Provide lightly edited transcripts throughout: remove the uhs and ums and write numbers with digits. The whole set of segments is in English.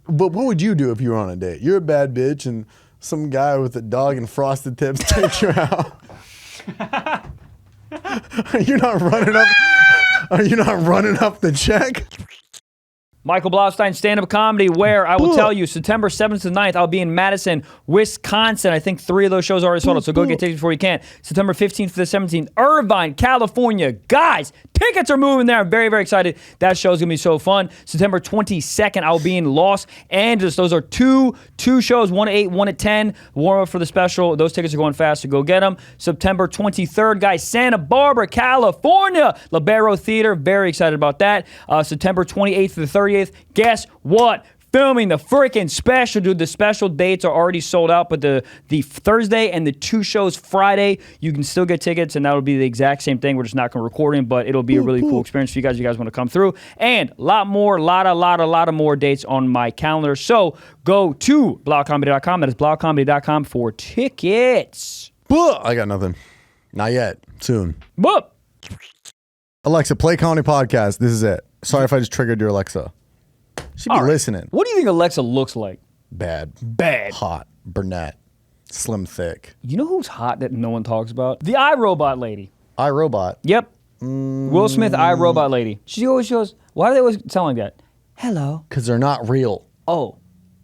But what would you do if you were on a date? You're a bad bitch and some guy with a dog and frosted tips takes you out. Are you not running up the check? Michael Blaustein stand-up comedy, where I will tell you, September 7th to 9th, I'll be in Madison, Wisconsin. I think 3 of those shows are already sold out, so go get tickets before you can. September 15th to the 17th, Irvine, California. Guys, tickets are moving there. I'm very, very excited. That show's going to be so fun. September 22nd, I'll be in Los Angeles. Those are two shows, 1 at 8, 1 at 10. Warm up for the special. Those tickets are going fast, so go get them. September 23rd, guys, Santa Barbara, California. Libero Theater, very excited about that. September 28th to the 30th. Guess what? Filming the freaking special, dude. The special dates are already sold out, but the Thursday and the 2 shows Friday, you can still get tickets, and that'll be the exact same thing. We're just not going to record it, but it'll be a really cool experience for you guys. You guys want to come through, and a lot of more dates on my calendar. So go to blogcomedy.com. That is blogcomedy.com for tickets. I got nothing. Not yet. Soon. Boop. Alexa, play comedy podcast. This is it. Sorry if I just triggered your Alexa. She'd be listening. What do you think Alexa looks like? Bad. Hot. Brunette. Slim thick. You know who's hot that no one talks about? The iRobot lady. iRobot. Yep. Will Smith, iRobot lady. She always goes, why do they always sound like that? Hello. Because they're not real. Oh.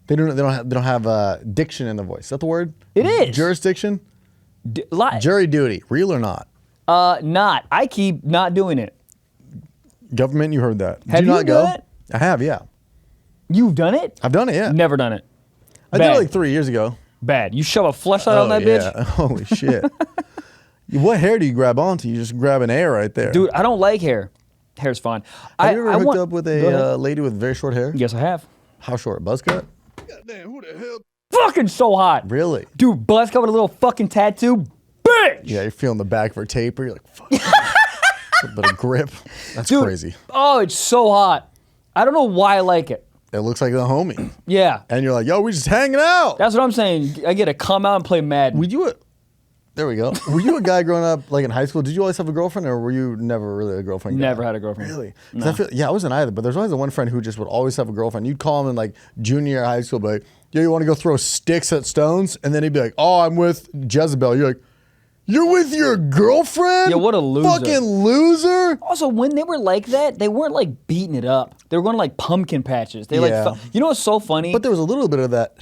They don't have diction in the voice. Is that the word? It is. Jurisdiction? Jury duty. Real or not? Not. I keep not doing it. Government, you heard that. Have Did you not go? done it? I have, yeah. You've done it? I've done it, yeah. Never done it. I did it like 3 years ago. Bad. You shove a fleshlight on that bitch? Holy shit. What hair do you grab onto? You just grab an hair right there. Dude, I don't like hair. Hair's fine. Have you ever hooked up with a lady with very short hair? Yes, I have. How short? Buzz cut? Goddamn, who the hell? Fucking so hot. Really? Dude, buzz cut with a little fucking tattoo. Bitch! Yeah, you're feeling the back of her taper. You're like, fuck. A bit of grip. That's Dude, crazy. Oh, it's so hot. I don't know why I like it. It looks like the homie. Yeah. And you're like, yo, we just hanging out. That's what I'm saying. I get to come out and play Madden. There we go. Were you a guy growing up, like in high school? Did you always have a girlfriend, or were you never really a girlfriend guy? Never had a girlfriend. Really? No. I wasn't either, but there's always the one friend who just would always have a girlfriend. You'd call him in like junior year of high school, be like, yo, you want to go throw sticks at stones? And then he'd be like, oh, I'm with Jezebel. You're like, you're with your girlfriend? Yeah, what a loser. Fucking loser. Also, when they were like that, they weren't like beating it up. They were going to like pumpkin patches. They you know what's so funny? But there was a little bit of that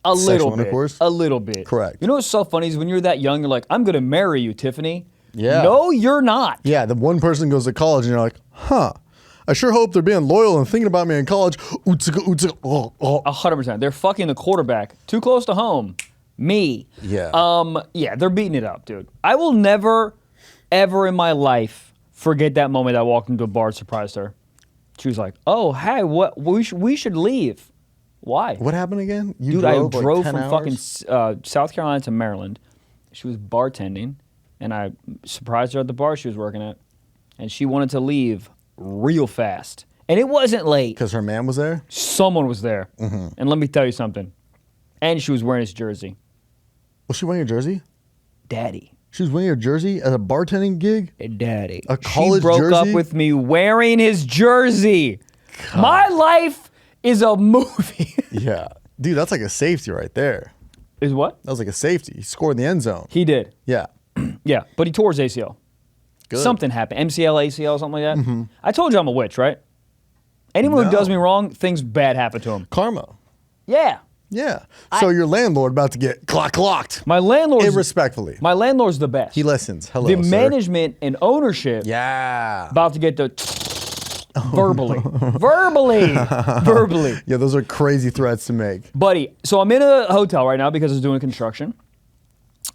a little sexual bit. intercourse. A little bit. Correct. You know what's so funny is when you're that young, you're like, I'm going to marry you, Tiffany. Yeah. No, you're not. Yeah, the one person goes to college and you're like, huh. I sure hope they're being loyal and thinking about me in college. 100%. They're fucking the quarterback. Too close to home. Me. Yeah. Yeah, they're beating it up, dude. I will never, ever in my life forget that moment I walked into a bar and surprised her. She was like, oh, hey, what? We should leave. Why? What happened again? Dude, I drove from fucking South Carolina to Maryland. She was bartending, and I surprised her at the bar she was working at, and she wanted to leave real fast. And it wasn't late. Because her man was there? Someone was there. Mm-hmm. And let me tell you something. And she was wearing his jersey. Was she wearing a jersey? Daddy. She was wearing a jersey at a bartending gig? Daddy. A college jersey? She broke up jersey? with me wearing his jersey. God. My life is a movie. Yeah. Dude, that's like a safety right there. Is what? That was like a safety. He scored in the end zone. He did. Yeah. Yeah, but he tore his ACL. Good. Something happened. MCL, ACL, something like that. Mm-hmm. I told you I'm a witch, right? Anyone who does me wrong, things bad happen to him. Karma. Yeah. Yeah. So your landlord about to get clocked. My landlord's... Irrespectfully. My landlord's the best. He listens. Hello, The sir. management and ownership... Yeah. About to get the... verbally. Verbally. Yeah, those are crazy threats to make. Buddy, so I'm in a hotel right now because I was doing construction.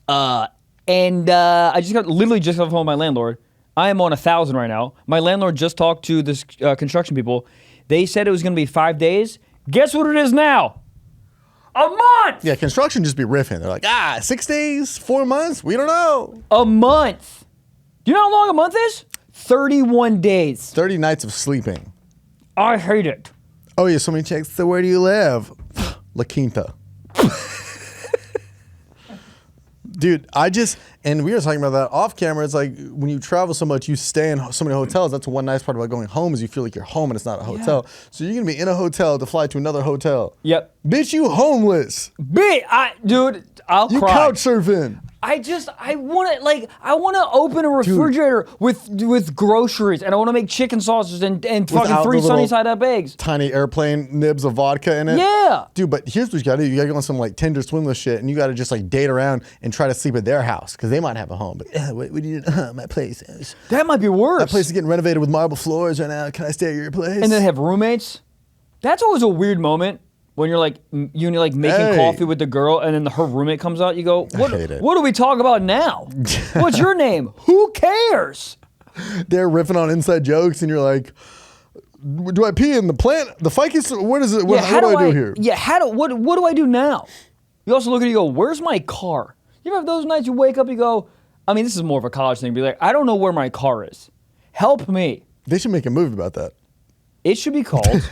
I just got off the phone with my landlord. I am on 1,000 right now. My landlord just talked to this construction people. They said it was going to be 5 days. Guess what it is now? A month! Yeah, construction just be riffing. They're like, 6 days, 4 months, we don't know. A month. Do you know how long a month is? 31 days. 30 nights of sleeping. I hate it. Oh, yeah, so many checks. So where do you live? La Quinta. Dude, and we were talking about that off camera. It's like when you travel so much, you stay in so many hotels. That's one nice part about going home is you feel like you're home and it's not a hotel. So you're going to be in a hotel to fly to another hotel. Yep. Bitch, you homeless. Dude, I'll cry. You couch surfing. I want to open a refrigerator with groceries, and I want to make chicken sausages and fucking 3 sunny side up eggs. Tiny airplane nibs of vodka in it. Yeah. Dude, but here's what you gotta do. You gotta go on some like Tinder swimless shit, and you gotta just like date around and try to sleep at their house, because they might have a home. But we need my place. That might be worse. That place is getting renovated with marble floors right now. Can I stay at your place? And then have roommates. That's always a weird moment. When you're like making coffee with the girl, and then her roommate comes out, you go, "What do we talk about now? What's your name? Who cares?" They're riffing on inside jokes, and you're like, "Do I pee in the plant? The ficus? What is it? What do I do here?" Yeah, what do I do now? You also look at it, you go, "Where's my car?" You ever have those nights you wake up, you go, I mean, this is more of a college thing, be like, "I don't know where my car is. Help me." They should make a movie about that. It should be called.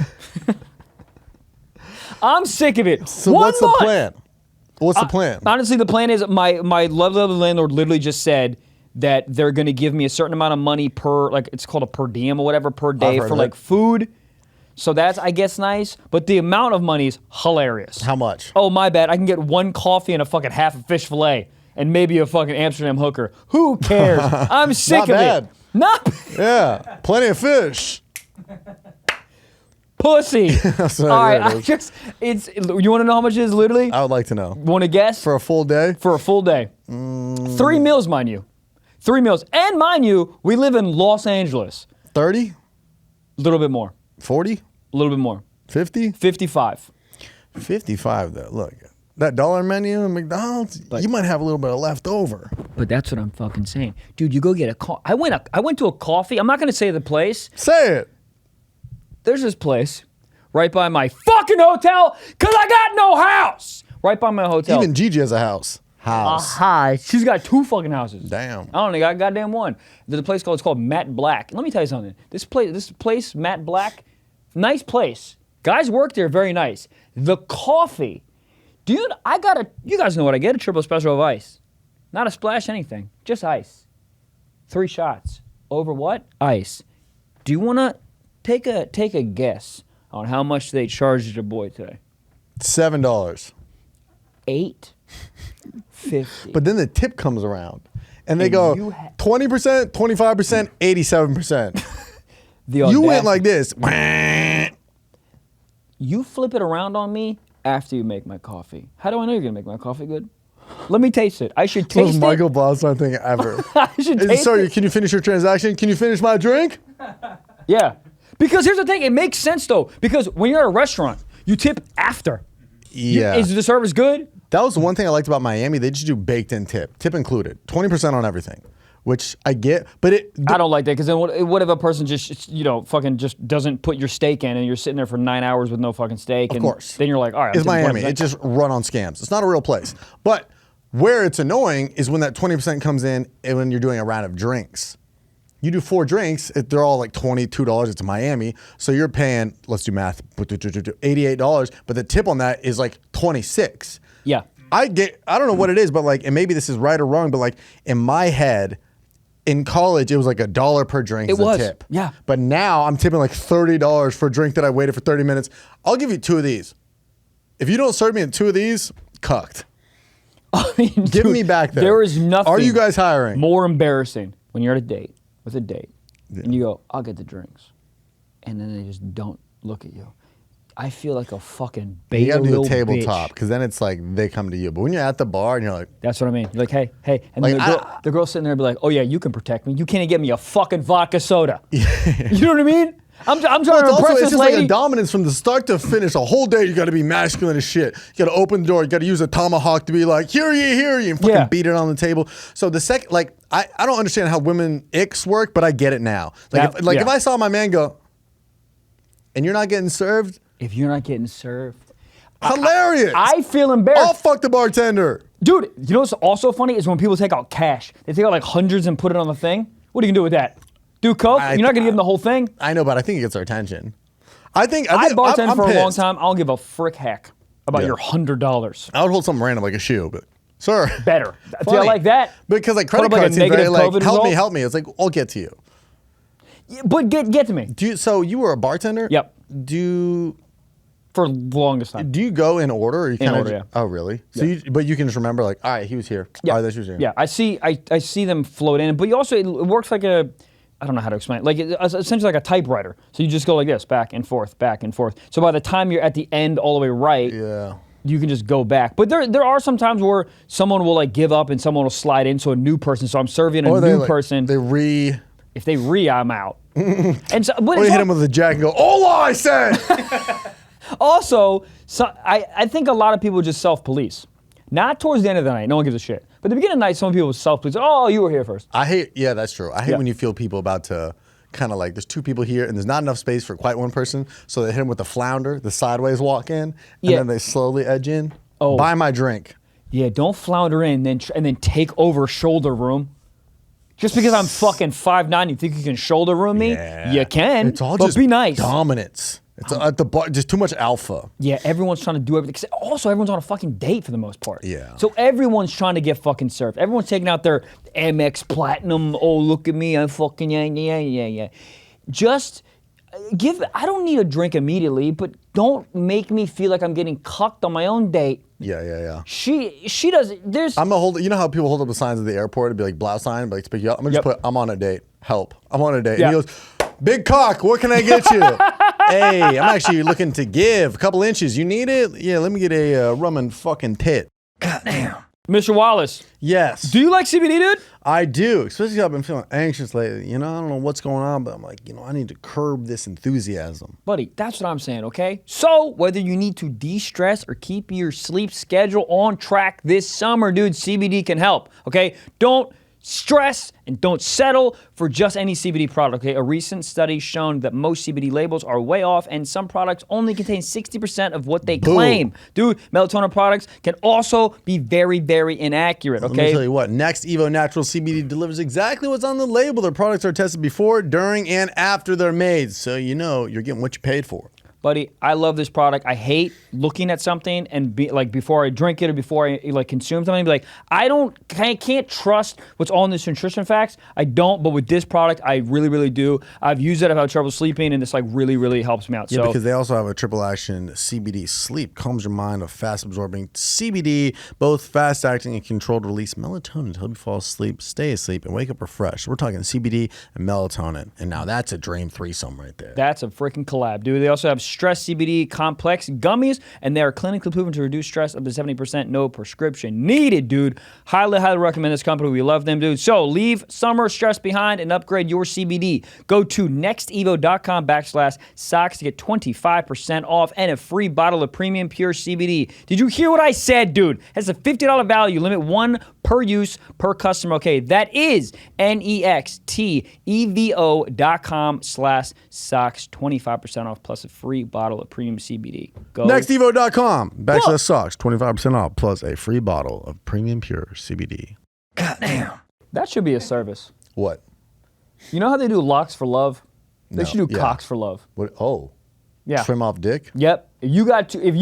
I'm sick of it. So what's the plan? What's the plan? Honestly, the plan is my lovely landlord literally just said that they're going to give me a certain amount of money per, like it's called a per diem or whatever, per day for like food. So that's, I guess, nice. But the amount of money is hilarious. How much? Oh, my bad. I can get 1 coffee and a fucking half a fish fillet and maybe a fucking Amsterdam hooker. Who cares? I'm sick of it. Not bad. Yeah, plenty of fish. Pussy. All right, you want to know how much it is literally? I would like to know. Want to guess? For a full day? For a full day. 3 meals, mind you. 3 meals. And mind you, we live in Los Angeles. 30? A little bit more. 40? A little bit more. 50? 55. 55 though. Look, that dollar menu at McDonald's, you might have a little bit of leftover. But that's what I'm fucking saying. Dude, you go get a coffee. I went to a coffee. I'm not going to say the place. Say it. There's this place right by my fucking hotel because I got no house. Right by my hotel. Even Gigi has a house. She's got 2 fucking houses. Damn. I only got a goddamn 1. There's a place it's called Matt Black. Let me tell you something. This place, Matt Black, nice place. Guys work there, very nice. The coffee, dude, you guys know what I get, a triple espresso of ice. Not a splash anything, just ice. 3 shots. Over what? Ice. Do you want to take a guess on how much they charged your boy today? $7. $8.50. But then the tip comes around, and they go 20%, 25%, 87%. You went like this. You flip it around on me after you make my coffee. How do I know you're gonna make my coffee good? Let me taste it. I should taste it. Most Michael Blaustein thing ever. I should taste Sorry, it. can you finish your transaction? Can you finish my drink? Yeah. Because here's the thing, it makes sense though. Because when you're at a restaurant, you tip after. Yeah. Is the service good? That was the one thing I liked about Miami. They just do baked in tip included, 20% on everything, which I get. But I don't like that because then what if a person just fucking just doesn't put your steak in and you're sitting there for 9 hours with no fucking steak? Of course. Then you're like, all right. It's Miami. It just run on scams. It's not a real place. But where it's annoying is when that 20% comes in and when you're doing a round of drinks. You do 4 drinks, they're all like $22. It's Miami. So you're paying, let's do math, $88, but the tip on that is like $26. Yeah. I don't know what it is, but like, and maybe this is right or wrong, but like in my head, in college, it was like $1 per drink as a tip. Yeah. But now I'm tipping like $30 for a drink that I waited for 30 minutes. I'll give you 2 of these. If you don't serve me in 2 of these, cucked. I mean, Give me back there. There is nothing. Are you guys hiring? More embarrassing when you're at a date, and you go, I'll get the drinks. And then they just don't look at you. I feel like a fucking baby. You gotta do a tabletop, because then it's like they come to you. But when you're at the bar and you're like, that's what I mean. You're like, hey. And like, then the girl's sitting there and be like, oh yeah, you can protect me. You can't get me a fucking vodka soda. You know what I mean? I'm trying to impress this lady. Like a dominance from the start to finish. A whole day you got to be masculine as shit. You got to open the door. You got to use a tomahawk to be like, hear ye, and fucking beat it on the table. So the second, like, I don't understand how women icks work, but I get it now. Like, if I saw my man go, and you're not getting served. If you're not getting served. Hilarious. I feel embarrassed. I'll fuck the bartender. Dude, you know what's also funny is when people take out cash. They take out like hundreds and put it on the thing. What are you gonna do with that? Do coke? You're not gonna give them the whole thing. I know, but I think it gets our attention. I bartended for a long time. I don't give a frick heck about your $100. I would hold something random like a shoe, but Sir. Better. See, I Funny. like that. Because like Put credit up, like, a cards seem very negative like, COVID help result? me. It's like, I'll get to you. Yeah, but get to me. So you were a bartender? Yep. For the longest time. Do you go in order? Or you kind of? order, yeah. Oh, really? So, but you can just remember, like, all right, he was here. Yeah. All right, she was here. Yeah, I see them float in, but you also, it works like a, I don't know how to explain it, like it's essentially like a typewriter. So you just go like this, back and forth, back and forth. So by the time you're at the end all the way right, you can just go back. But there are some times where someone will like give up and someone will slide into a new person. So I'm serving a new person. If they I'm out. And so, but or you hit him with a jack and go, "Hola," I said. Also, I think a lot of people just self-police. Not towards the end of the night, no one gives a shit. But at the beginning of the night, some people will self-police. Oh, you were here first. Yeah, that's true. I hate when you feel people about to kind of like, there's two people here and there's not enough space for quite one person, so they hit him with the flounder, the sideways walk in, and then they slowly edge in. Oh. Buy my drink. Yeah, don't flounder in and then take over shoulder room. Just because I'm fucking 5'9", you think you can shoulder room me? Yeah. You can, it's all but just be nice. Dominance. It's at the bar, just too much alpha. Yeah, everyone's trying to do everything. 'Cause also, everyone's on a fucking date for the most part. Yeah. So everyone's trying to get fucking served. Everyone's taking out their Amex Platinum. Oh, look at me, I'm fucking yeah. Just I don't need a drink immediately, but don't make me feel like I'm getting cucked on my own date. Yeah. She does. You know how people hold up the signs at the airport? It'd be like blouse sign, but like to pick you up. I'm gonna just put, I'm on a date. Help. I'm on a date. Yeah. And he goes, big cock, what can I get you? Hey, I'm actually looking to give a couple inches. You need it? Yeah, let me get a rum and fucking tit. Goddamn. Mr. Wallace. Yes. Do you like CBD, dude? I do, especially 'cause I've been feeling anxious lately. You know, I don't know what's going on, but I'm like, I need to curb this enthusiasm. Buddy, that's what I'm saying, okay? So, whether you need to de-stress or keep your sleep schedule on track this summer, dude, CBD can help, okay? Don't stress and don't settle for just any CBD product, okay? A recent study shown that most CBD labels are way off and some products only contain 60% of what they claim. Dude, melatonin products can also be very, very inaccurate, okay? Let me tell you what, Next Evo Natural CBD delivers exactly what's on the label. Their products are tested before, during, and after they're made, so you know you're getting what you paid for. Buddy, I love this product. I hate looking at something and before I drink it or before I consume something, be like, I can't trust what's on this nutrition facts. I don't, but with this product, I really, really do. I've used it. I've had trouble sleeping, and this really, really helps me out. Yeah, because they also have a triple action CBD sleep, calms your mind of fast absorbing CBD, both fast acting and controlled release melatonin to help you fall asleep, stay asleep, and wake up refreshed. We're talking CBD and melatonin, and now that's a dream threesome right there. That's a freaking collab, dude. They also have Stress CBD Complex gummies, and they are clinically proven to reduce stress up to 70%. No prescription needed, dude. Highly, highly recommend this company. We love them, dude. So leave summer stress behind and upgrade your CBD. Go to nextevo.com/socks to get 25% off and a free bottle of premium pure CBD. Did you hear what I said, dude? That's a $50 value. Limit one per use per customer. Okay, that is nextevo.com/socks. 25% off plus a free bottle of premium CBD. Go. Nextevo.com/socks. 25% off plus a free bottle of premium pure CBD. Goddamn. That should be a service. What? You know how they do locks for love? They should do yeah. cocks for love. What? Oh. Yeah. Trim off dick? Yep. If you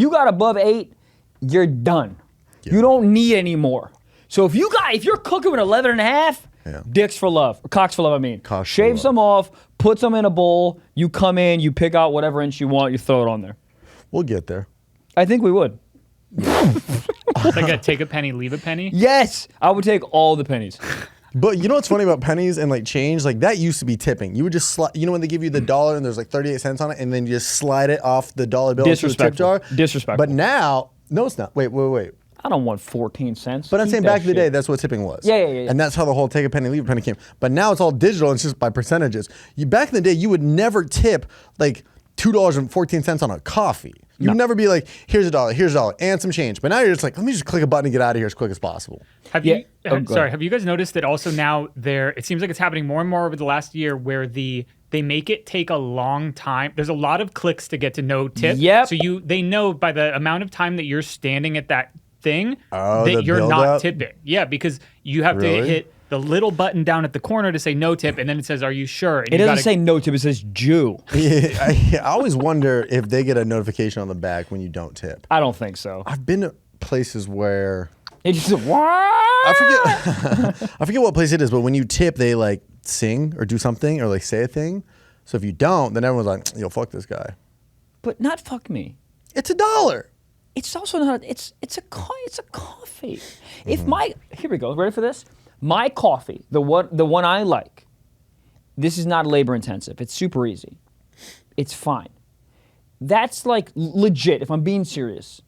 got above 8, you're done. Yeah. You don't need any more. So if you're cooking with 11.5, dicks for love, or cocks for love, I mean. Shave some off, put some in a bowl, you come in, you pick out whatever inch you want, you throw it on there. We'll get there. I think we would. Like a take a penny, leave a penny? Yes, I would take all the pennies. But you know what's funny about pennies and like change? Like that used to be tipping. You would just when they give you the dollar and there's like 38 cents on it, and then you just slide it off the dollar bill into the tip jar. Disrespectful. But now, no, it's not. Wait. I don't want 14 cents. But I'm saying back in the day, that's what tipping was. Yeah. And that's how the whole take a penny, leave a penny came. But now it's all digital. And it's just by percentages. Back in the day, you would never tip like $2.14 on a coffee. You would never be like, here's a dollar, and some change. But now you're just like, let me just click a button and get out of here as quick as possible. Have you guys noticed that also now it seems like it's happening more and more over the last year where they make it take a long time. There's a lot of clicks to get to no tip. Yep. So they know by the amount of time that you're standing at that thing that you're build not up? tipping. Yeah, because you have to hit the little button down at the corner to say no tip, and then it says, are you sure? And it doesn't say no tip, it says Jew. I always wonder if they get a notification on the back when you don't tip. I don't think so. I've been to places where It's just I forget I forget what place it is, but when you tip, they like sing or do something or like say a thing. So if you don't, then everyone's like, yo, fuck this guy. But not fuck me. It's $1. It's also not. It's a coffee. If here we go. Ready for this? My coffee, the one I like. This is not labor intensive. It's super easy. It's fine. That's like legit. If I'm being serious,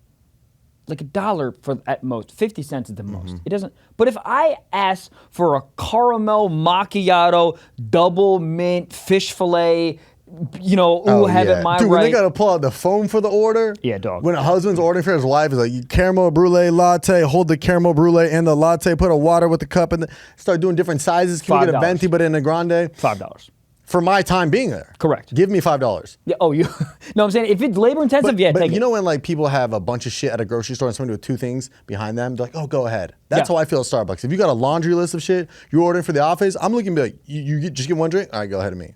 like $1 for at most, 50 cents at the most. It doesn't. But if I ask for a caramel macchiato, double mint fish fillet. Have it my Dude, way. when they gotta pull out the phone for the order. Yeah, dog. When a husband's ordering for his wife, is like caramel brulee latte. Hold the caramel brulee and the latte. Put a water with the cup and start doing different sizes. Can we get a $5. venti but in a grande? $5. For my time being there. Correct. Give me $5. Yeah. Oh, you. No, I'm saying if it's labor intensive, But take you it. know when like people have a bunch of shit at a grocery store and somebody with two things behind them, they're like, oh, go ahead. That's Yeah. how I feel at Starbucks. If you got a laundry list of shit you're ordering for the office, I'm looking to be like, just get one drink? All right, go ahead of me.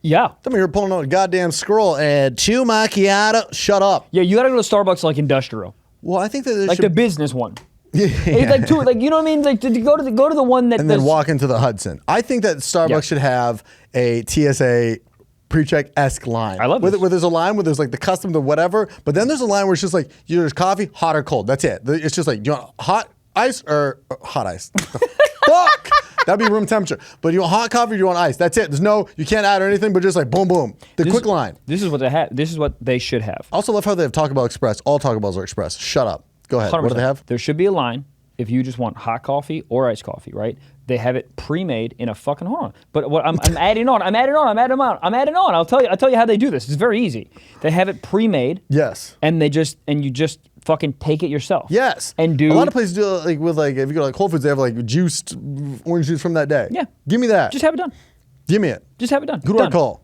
Yeah. Tell me you're pulling out a goddamn scroll and 2 macchiato. Shut up. Yeah, you gotta go to Starbucks like industrial, Well, I think that there like should the business one. Yeah. It's like two, like you know what I mean? Like to go to the one that and then does- walk into the Hudson. I think that Starbucks Yeah. should have a TSA pre-check-esque line. I love where, this. where there's a line where there's like the custom to whatever, but then there's a line where it's just like, there's coffee, hot or cold. That's it. It's just like, do you want hot ice or hot ice? The fuck? That'd be room temperature. But you want hot coffee or do you want ice? That's it. There's no, you can't add or anything, but just like boom, boom. The quick line. This is what they have. This is what they should have. I also love how they have Taco Bell Express. All Taco Bells are Express. Shut up. Go ahead. 100%. What do they have? There should be a line if you just want hot coffee or iced coffee, right? They have it pre-made in a fucking hold on. But what I'm adding on. I'll tell you how they do this. It's very easy. They have it pre-made. Yes. And you just fucking take it yourself. Yes. And do a lot of places do it like with like if you go to like Whole Foods, they have like juiced orange juice from that day. Yeah. Give me that. Just have it done. Give me it. Just have it done. Who do I call?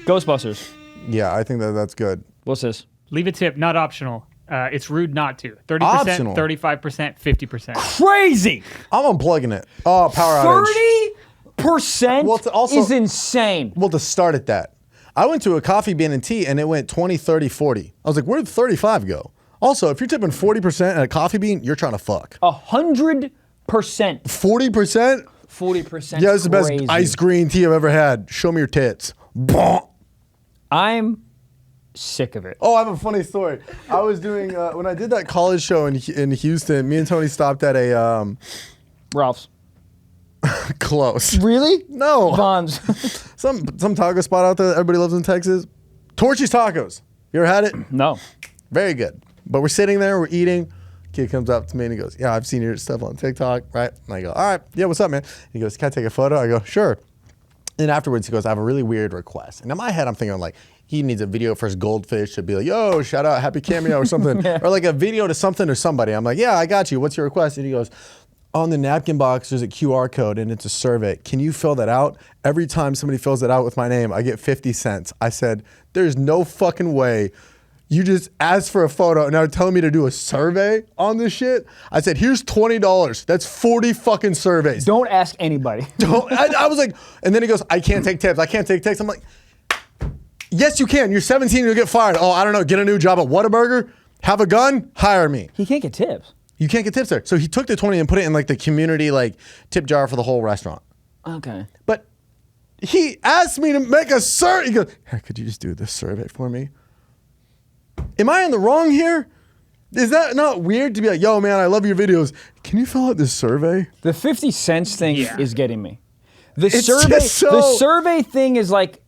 Ghostbusters. Yeah, I think that's good. What's this? Leave a tip, not optional. It's rude not to. 30%, Optional. 35%, 50%. Crazy. I'm unplugging it. Oh, power outage. 30% Well, it's also- is insane. Well, to start at that, I went to a coffee bean and tea and it went 20, 30, 40. I was like, where did 35 go? Also, if you're tipping 40% at a coffee bean, you're trying to fuck. 100%. 40%? 40%. Yeah, this is the best crazy. ice green tea I've ever had. Show me your tits. Bonk. I'm sick of it. Oh, I have a funny story. I was doing, when I did that college show in Houston, me and Tony stopped at a, Ralph's. close. Really? No. Bonds. Some taco spot out there that everybody loves in Texas. Torchy's Tacos. You ever had it? No. Very good. But we're sitting there, we're eating. Kid comes up to me and he goes, yeah, I've seen your stuff on TikTok, right? And I go, all right, yeah, what's up, man? He goes, can I take a photo? I go, sure. And afterwards he goes, I have a really weird request. And in my head, I'm thinking like, he needs a video for his goldfish to be like, yo, shout out, happy cameo or something. Or like a video to something or somebody. I'm like, yeah, I got you. What's your request? And he goes, on the napkin box, there's a QR code and it's a survey. Can you fill that out? Every time somebody fills it out with my name, I get 50 cents. I said, there's no fucking way you just asked for a photo and now you're telling me to do a survey on this shit? I said, here's $20. That's 40 fucking surveys. Don't ask anybody. I was like, and then he goes, I can't take tips. I can't take tips. I'm like, yes, you can. You're 17, you'll get fired. Oh, I don't know. Get a new job at Whataburger? Have a gun? Hire me. He can't get tips. You can't get tips there. So he took the 20 and put it in like the community like tip jar for the whole restaurant. Okay. But he asked me to make a survey. He goes, hey, could you just do this survey for me? Am I in the wrong here? Is that not weird to be like, yo, man, I love your videos. Can you fill out this survey? The 50 cents thing Yeah. is getting me. The It's survey just so- the survey thing is like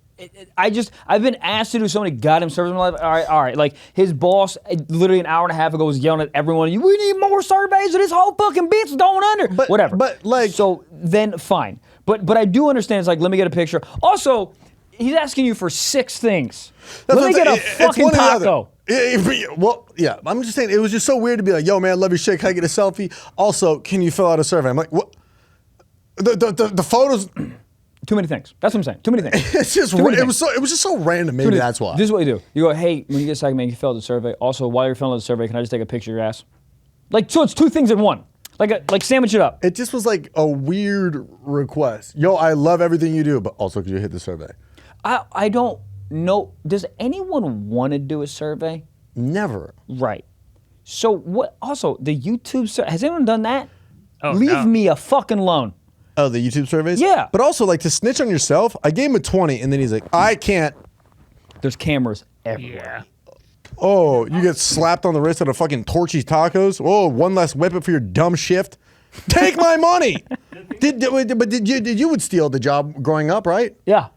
I've been asked to do so many goddamn surveys in my life. All right. Like his boss, literally an hour and a half ago, was yelling at everyone. We need more surveys, or this whole fucking bit's going under. Whatever. But like, so then fine. But I do understand. It's like, let me get a picture. Also, he's asking you for 6 things. Let me get a fucking taco. Well, yeah, I'm just saying it was just so weird to be like, yo, man, love your shit. Can I get a selfie? Also, can you fill out a survey? I'm like, what? The photos. Too many things. That's what I'm saying. Too many things. It's just Too many it was just so random. Maybe that's why. This is what you do. You go, hey, when you get a second, man, you fill out the survey. Also, while you're filling out the survey, can I just take a picture of your ass? Like, so it's 2 things in one. Like sandwich it up. It just was like a weird request. Yo, I love everything you do, but also could you hit the survey? I don't know. Does anyone want to do a survey? Never. Right. So what? Also, the YouTube has anyone done that? Oh, Leave no. me a fucking loan. Oh, the YouTube surveys? Yeah. But also, like, to snitch on yourself, I gave him a 20, and then he's like, I can't. There's cameras everywhere. Yeah. Oh, you get slapped on the wrist at a fucking Torchy's Tacos? Oh, one less whipping for your dumb shift? Take my money! Did you would steal the job growing up, right? Yeah.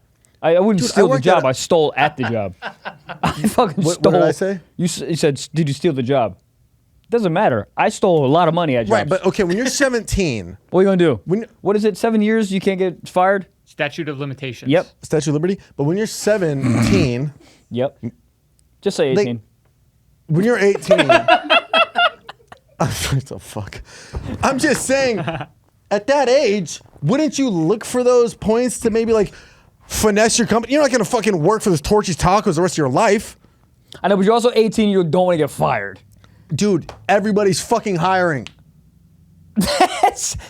I wouldn't Dude, steal I the worked job. at a- I stole at the job. I fucking What stole. did I say? You said, did you steal the job? Doesn't matter. I stole a lot of money at jobs. Right, but okay, when you're 17, what are you going to When- do? What is it, 7 years you can't get fired? Statute of limitations. Yep. Statue of Liberty, but when you're 17, Yep. Just say 18. when you're 18, what the fuck? I'm just saying, at that age, wouldn't you look for those points to maybe like finesse your company? You're not gonna fucking work for this Torchy's Tacos the rest of your life. I know, but you're also 18, you don't want to get fired. Dude, everybody's fucking hiring.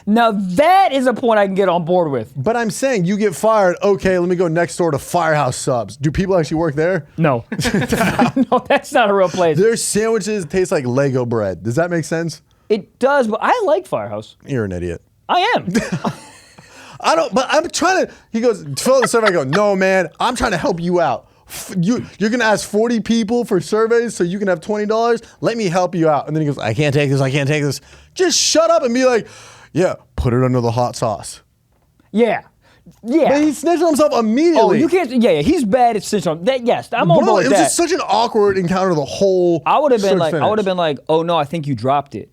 Now that is a point I can get on board with. But I'm saying you get fired, okay, let me go next door to Firehouse Subs. Do people actually work there? No. No, that's not a real place. Their sandwiches taste like Lego bread. Does that make sense? It does, but I like Firehouse. You're an idiot. I am. I don't, but I'm trying to, he goes, fill out the survey. I go, no, man, I'm trying to help you out. You're going to ask 40 people for surveys so you can have $20? Let me help you out. And then he goes, I can't take this. I can't take this. Just shut up and be like, yeah, put it under the hot sauce. Yeah. Yeah. But he snitched on himself immediately. Oh, you can't. Yeah, he's bad at snitching on that. Yes, I'm on Bro, board it with was that. just such an awkward encounter the whole I would have been start to like, finish. oh no, I think you dropped it,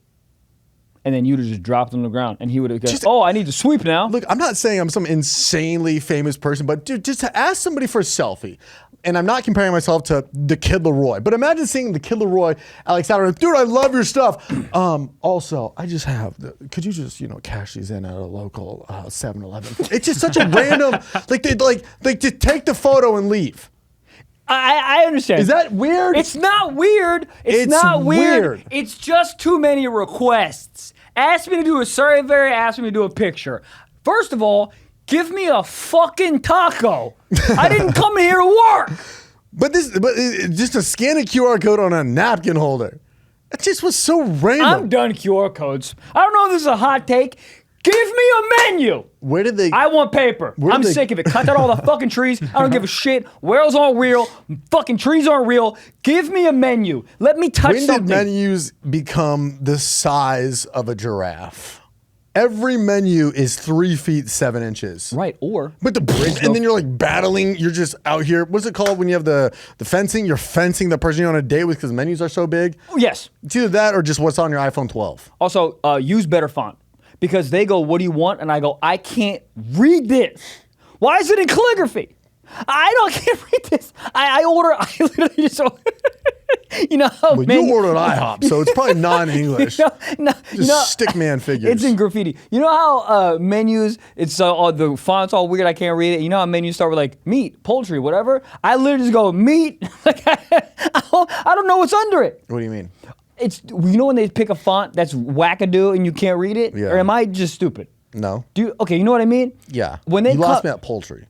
and then you'd have just dropped it on the ground, and he would have gone, Just- oh, I need to sweep now. Look, I'm not saying I'm some insanely famous person, but dude, just to ask somebody for a selfie, and I'm not comparing myself to the Kid Leroy, but imagine seeing the Kid Leroy, Alex Saturday, dude, I love your stuff. Also, I just have, could you just, cash these in at a local 7-Eleven? It's just such a random, like to take the photo and leave. I understand. Is that weird? It's not weird. It's It's not weird. weird. It's just too many requests. Ask me to do a survey. Ask me to do a picture. First of all, give me a fucking taco. I didn't come here to work. But just to scan a QR code on a napkin holder. It just was so random. I'm done QR codes. I don't know if this is a hot take. Give me a menu. Where did they? I want paper. Where I'm did they- sick of it. Cut out all the fucking trees. I don't give a shit. Whales aren't real. Fucking trees aren't real. Give me a menu. Let me touch When something. did menus become the size of a giraffe? Every menu is 3 feet 7 inches. Right, or But and then you're like battling. You're just out here. What's it called when you have the fencing? You're fencing the person you're on a date with because menus are so big. yes. It's either that or just what's on your iPhone 12. Also, use better font because they go, "What do you want?" And I go, "I can't read this. Why is it in calligraphy? I can't read this. I literally just." You know how Well, you ordered IHOP, so it's probably non-English. Just stickman figures. It's in graffiti. You know how menus, it's all the font's all weird. I can't read it. You know how menus start with like meat, poultry, whatever. I literally just go meat. Like I don't know what's under it. What do you mean? It's when they pick a font that's wackadoo and you can't read it. Yeah. Or am I just stupid? No. Okay, you know what I mean? Yeah. When they you lost me at poultry.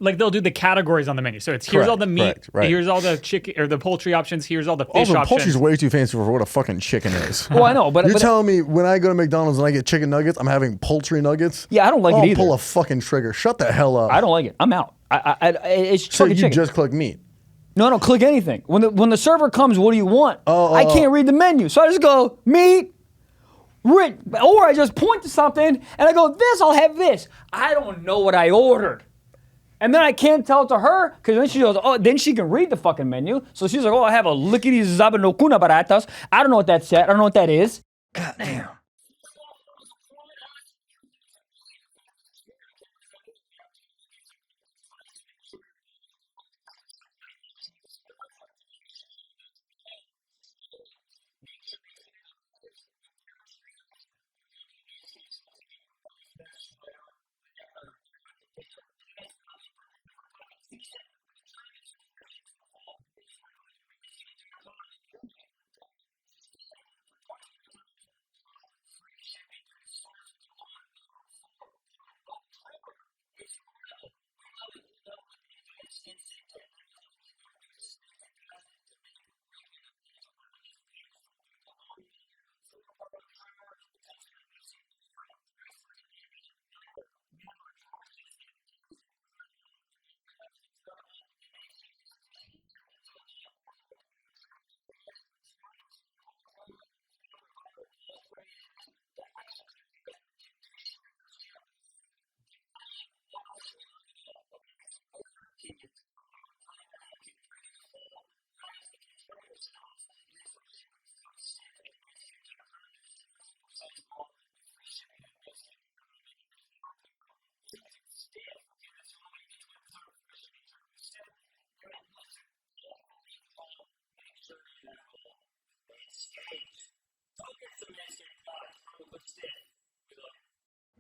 Like they'll do the categories on the menu. So it's here's all the meat, correct, right. here's all the chicken or the poultry options, here's all the fish Also, options. poultry's way too fancy for what a fucking chicken is. Well, I know, but You're telling me when I go to McDonald's and I get chicken nuggets, I'm having poultry nuggets? Yeah, I don't like it I'll either. pull a fucking trigger. Shut the hell up. I don't like it. I'm out. It's So fucking you chicken. just click meat. No, I don't click anything. When the server comes, what do you want? I can't read the menu, so I just go meat. Or I just point to something and I go, this, I'll have this. I don't know what I ordered. And then I can't tell it to her because then she goes, oh, then she can read the fucking menu. So she's like, oh, I have a lickety zabanokuna baratas. I don't know what that's at. I don't know what that is. Goddamn.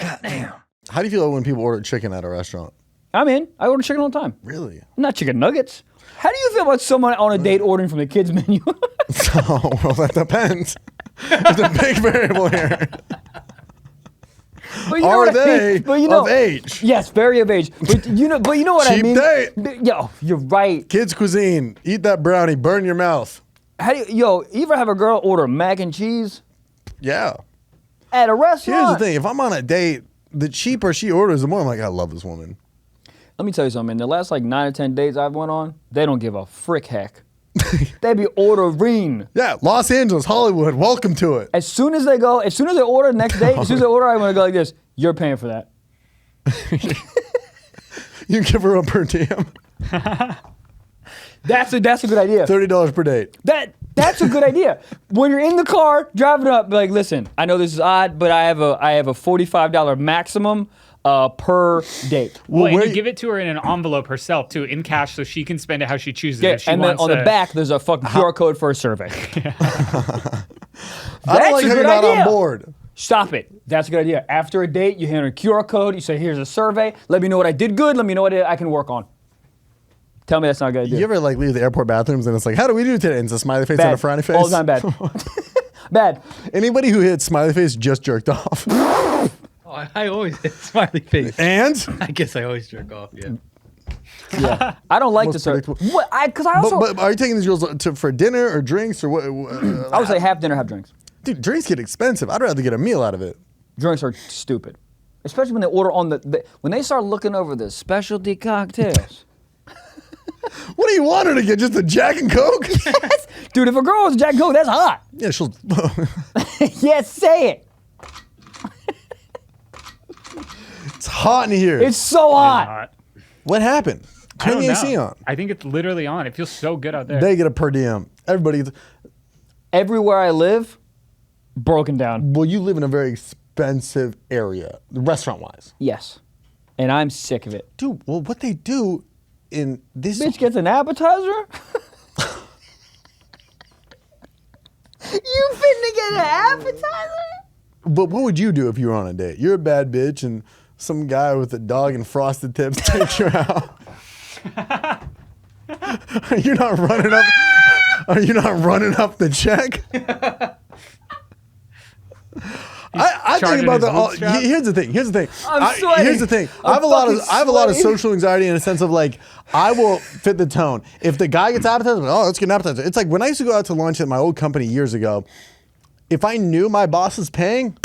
Goddamn. How do you feel when people order chicken at a restaurant? I'm in. I order chicken all the time. Really? Not chicken nuggets. How do you feel about someone on a date ordering from the kids menu? Oh, well, that depends. There's a big variable here. But you know Are what I they mean? But you know, of age? Yes, very of age. But you know what I Cheap mean? date. Yo, you're right. Kids cuisine. Eat that brownie. Burn your mouth. You ever have a girl order mac and cheese Yeah. at a Here's restaurant? the thing. If I'm on a date, the cheaper she orders, the more I'm like, I love this woman. Let me tell you something. In the last like 9 or 10 dates I've went on, they don't give a frick heck. They be ordering. Yeah, Los Angeles, Hollywood, welcome to it. As soon as they order the next day, as soon as they order, I'm gonna go like this. You're paying for that. You give her a per diem. That's a good idea. $30 per date. That's a good idea. When you're in the car driving up, be like, listen, I know this is odd, but I have a $45 maximum per date. Well, and where you give it to her in an envelope herself too, in cash, so she can spend it how she chooses. Yeah, If she and then wants on the back, there's a fucking QR code for a survey. I don't That's like a how good you're not idea. on board. Stop it. That's a good idea. After a date, you hand her a QR code. You say, here's a survey. Let me know what I did good. Let me know what I can work on. Tell me that's not a good idea. You ever like leave the airport bathrooms and it's like, how do we do today? And it's a smiley face Bad. and a frowny face. All the time bad. Bad. Anybody who hits smiley face just jerked off. Oh, I always hit smiley face. And? I guess I always jerk off. Yeah. Yeah. I don't like Most the survey. predictable. What? Because I also But are you taking these girls for dinner or drinks or what? I would say half dinner, half drinks. Dude, drinks get expensive. I'd rather get a meal out of it. Drinks are stupid, especially when they order on when they start looking over the specialty cocktails. What do you want her to get? Just a Jack and Coke? Yes. Dude, if a girl wants Jack and Coke, that's hot. Yeah, she'll. Yes, say it. It's hot in here. It's so hot. Hot. What happened? I Turn don't the AC know. on. I think it's literally on. It feels so good out there. They get a per diem. Everybody gets. Everywhere I live, broken down. Well, you live in a very expensive area, restaurant wise. Yes. And I'm sick of it. Dude, well, what they do in this. Bitch gets an appetizer? You finna get an appetizer? But what would you do if you were on a date? You're a bad bitch and some guy with a dog and frosted tips takes you out. Are you not running up? Are you not running up the check? I think charging about his the. bootstrap? Here's the thing. Here's the thing. I'm sweating. Here's the thing. I'm I have a lot of. fucking I have a lot of sweating. social anxiety in a sense of like I will fit the tone. If the guy gets appetizer, oh, let's get an appetizer. It's like when I used to go out to lunch at my old company years ago. If I knew my boss is paying,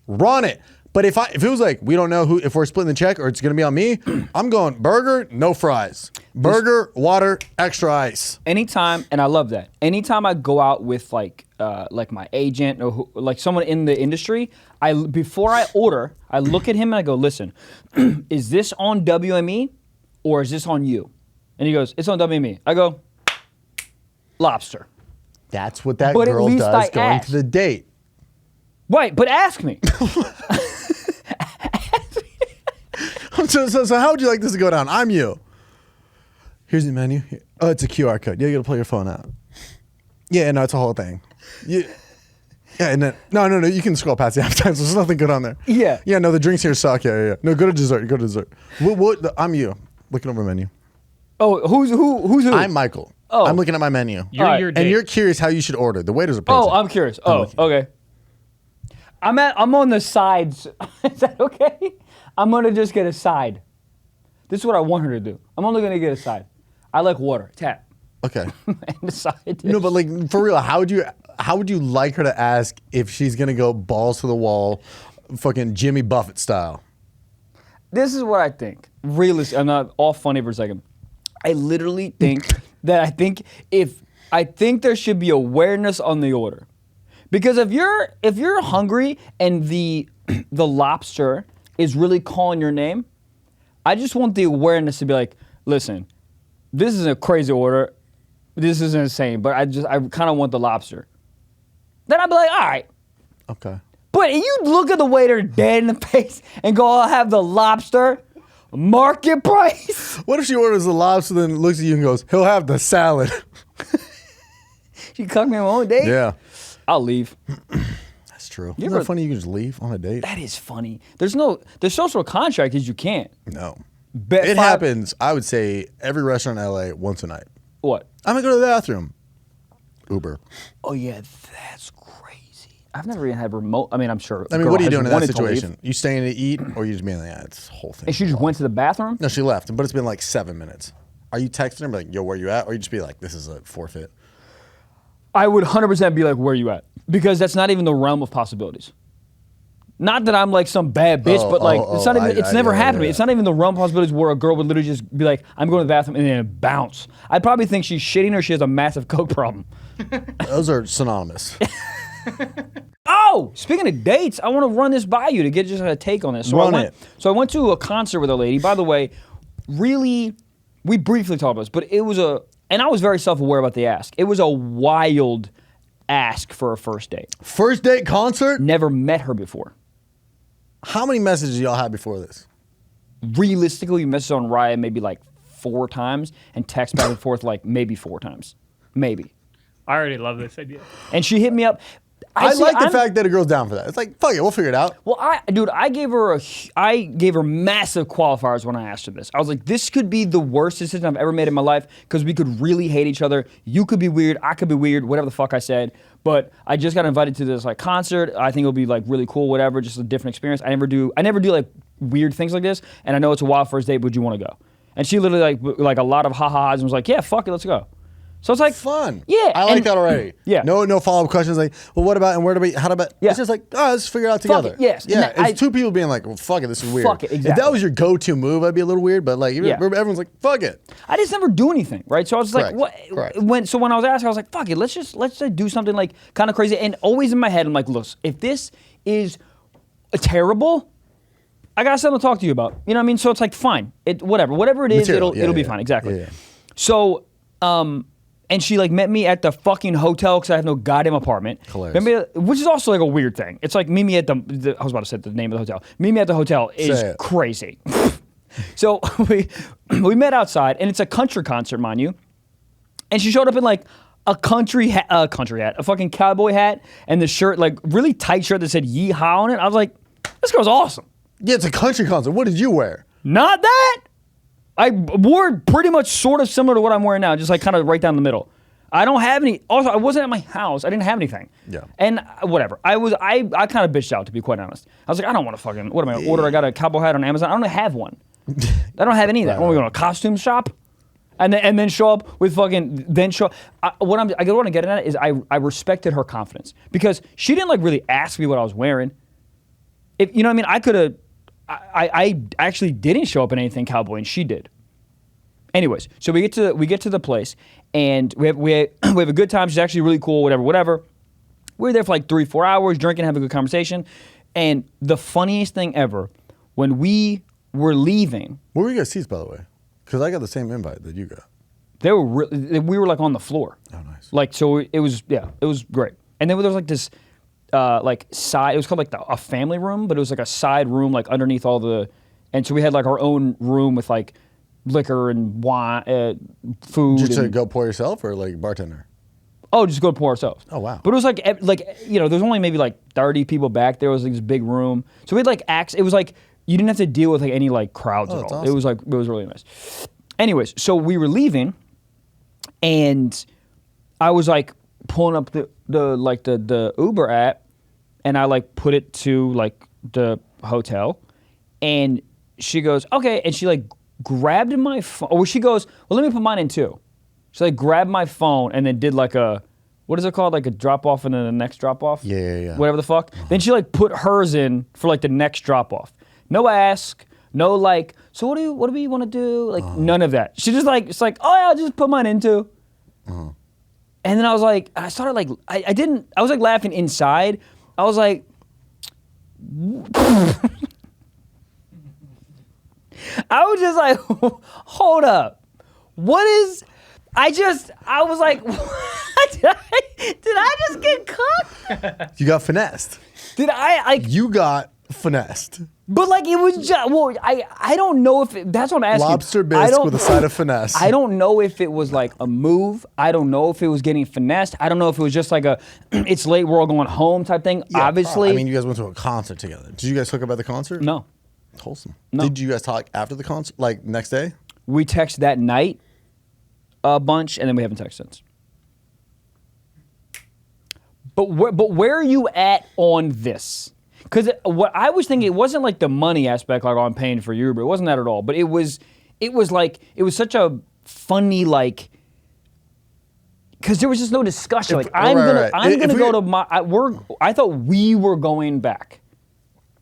run it. But if it was like we don't know if we're splitting the check or it's gonna be on me, I'm going burger, no fries. Burger, water, extra ice. Anytime, and I love that. Anytime I go out with like my agent or like someone in the industry, before I order, I look at him and I go, listen, is this on WME or is this on you? And he goes, it's on WME. I go, lobster. That's what that But at girl least does I going asked. to the date. Right, but ask me. So how would you like this to go down? I'm you. Here's the menu. Oh, it's a QR code. Yeah, you gotta pull your phone out. Yeah, no, it's a whole thing. Yeah, and then no. You can scroll past the appetizer. There's nothing good on there. Yeah. Yeah, no, the drinks here suck. Yeah. No, go to dessert. Go to dessert. I'm you. Looking over menu. Oh, who's who? I'm Michael. Oh. I'm looking at my menu. You're Alright. your date. And you're curious how you should order. The waiters are Oh, perfect. I'm curious. Oh, okay. I'm on the sides. Is that okay? I'm gonna just get a side. This is what I want her to do. I'm only gonna get a side. I like water, tap, Okay. and the side dish. No, but like for real, how would you like her to ask if she's gonna go balls to the wall, fucking Jimmy Buffett style? This is what I think. Realistic. I'm not all funny for a second. I literally think that I think there should be awareness on the order, because if you're hungry and the lobster is really calling your name, I just want the awareness to be like, listen, this is a crazy order, this is insane, but I kind of want the lobster. Then I'd be like, all right. Okay. But you look at the waiter dead in the face and go, I'll have the lobster, market price. What if she orders the lobster, then looks at you and goes, he'll have the salad? She cucked me on my own date. Yeah. I'll leave. That's true. You Isn't ever- that funny? You can just leave on a date. That is funny. There's social contract is you can't. No. Bet It five- happens, I would say, every restaurant in LA once a night. What? I'm going to go to the bathroom. Uber. Oh yeah, that's crazy. I've never even had remote. I mean, I'm sure. I mean, girl what are you has doing in that wanted to leave. situation? You staying to eat or you just being like, yeah, it's the whole thing. And she just went to the bathroom. No, she left, but it's been like 7 minutes. Are you texting her and be like, yo, where you at? Or you just be like, this is a forfeit? I would 100% be like, where you at? Because that's not even the realm of possibilities. Not that I'm like some bad bitch, but like it's not even. It's never happened to me. It's not even the realm of possibilities where a girl would literally just be like, "I'm going to the bathroom," and then bounce. I probably think she's shitting or she has a massive coke problem. Those are synonymous. Oh, speaking of dates, I want to run this by you to get just a take on this. So Run I went, it. So I went to a concert with a lady. By the way, really, we briefly talked about this, but it was and I was very self-aware about the ask. It was a wild ask for a first date. First date concert? Never met her before. How many messages y'all had before this? Realistically, we messaged on Riot maybe like 4 times and text back and forth like maybe 4 times. Maybe. I already love this idea. And she hit me up. I like the fact that a girl's down for that. It's like, fuck it, we'll figure it out. Well, I gave her massive qualifiers when I asked her this. I was like, this could be the worst decision I've ever made in my life because we could really hate each other. You could be weird, I could be weird, whatever the fuck I said. But I just got invited to this like concert. I think it'll be like really cool, whatever, just a different experience. I never do like weird things like this. And I know it's a wild first date, but you want to go? And she literally like a lot of ha-ha-has and was like, yeah, fuck it, let's go. So it's like Fun. Yeah. I like that already. Yeah. No follow-up questions like, well, what about and where do we, how about? Yeah. It's just like, oh, let's figure it out together. it, yes. Yeah. And It's two people being like, well, fuck it, this is weird. Fuck it, If exactly. that was your go-to move, I'd be a little weird, but like, Yeah. everyone's like, fuck it. I just never do anything, right? So I was Correct. like, what? Correct. When I was asking, I was like, fuck it, let's just do something like kind of crazy. And always in my head, I'm like, look, if this is terrible, I got something to talk to you about. You know what I mean? So it's like, fine, whatever it is, Material. it'll be Yeah. fine, exactly. Yeah. So, and she like met me at the fucking hotel because I have no goddamn apartment. Hilarious. Which is also like a weird thing. It's like meet me at the I was about to say the name of the hotel. Meet me at the hotel is Say it. crazy. So we met outside, and it's a country concert, mind you. And she showed up in like a country hat, a fucking cowboy hat, and the shirt, like really tight shirt that said "Yeehaw" on it. I was like, this girl's awesome. Yeah, it's a country concert. What did you wear? Not that. I wore pretty much sort of similar to what I'm wearing now, just like kind of right down the middle. I don't have any. Also, I wasn't at my house. I didn't have anything. Yeah. And whatever. I kind of bitched out, to be quite honest. I was like, I don't want to fucking. What am I gonna order? I got a cowboy hat on Amazon. I don't have one. I don't have any of that. Right. What, are we going to a costume shop? And then show up with fucking. Then show. What I'm getting at is I respected her confidence because she didn't like really ask me what I was wearing. If you know what I mean, I could have. I actually didn't show up in anything cowboy, and she did. Anyways, so we get to the place, and we have a good time. She's actually really cool. Whatever. We were there for like 3-4 hours, drinking, having a good conversation, and the funniest thing ever, when we were leaving, Where were you guys seats, by the way? Because I got the same invite that you got. we were like on the floor. Oh, nice. Like so, it was great. And then there was like this. Like side, it was called like a family room, but it was like a side room, like underneath all the, and so we had like our own room with like liquor and wine, food. Just to and- go pour yourself or like bartender? Oh, just go pour ourselves. Oh, wow. But it was like there's only maybe like 30 people back there. It was like this big room, so we had like acts. It was like you didn't have to deal with like any like crowds at that's all. awesome. It was really nice. Anyways, so we were leaving, and I was like pulling up the Uber app, and I like put it to like the hotel, and she goes, okay, and she like grabbed my phone. Or she goes, well, let me put mine in too. She like grabbed my phone and then did like a, what is it called? Like a drop off and then the next drop off? Yeah. Whatever the fuck. Then she like put hers in for like the next drop off. No ask, no like, so what do we want to do? Like none of that. She just like, it's like, oh yeah, I'll just put mine in too. And then I was like, I started like, I was like laughing inside. I was like, I was just like, hold up. What is, I was like, did I just get cooked? You got finessed. Did I, like, You got finessed. But like it was just, well, I don't know if that's what I'm asking. Lobster bisque with a side of finesse. I don't know if it was like a move. I don't know if it was getting finessed. I don't know if it was just like a it's late, we're all going home type thing. Yeah, Obviously. probably. I mean, you guys went to a concert together. Did you guys hook up at the concert? No. Wholesome. No. Did you guys talk after the concert, like next day? We texted that night a bunch, and then we haven't texted since. But where are you at on this? Because what I was thinking, it wasn't like the money aspect, like, oh, I'm paying for Uber. It wasn't that at all. But it was such a funny, like, because there was just no discussion. Like, I'm gonna go to my. I thought we were going back.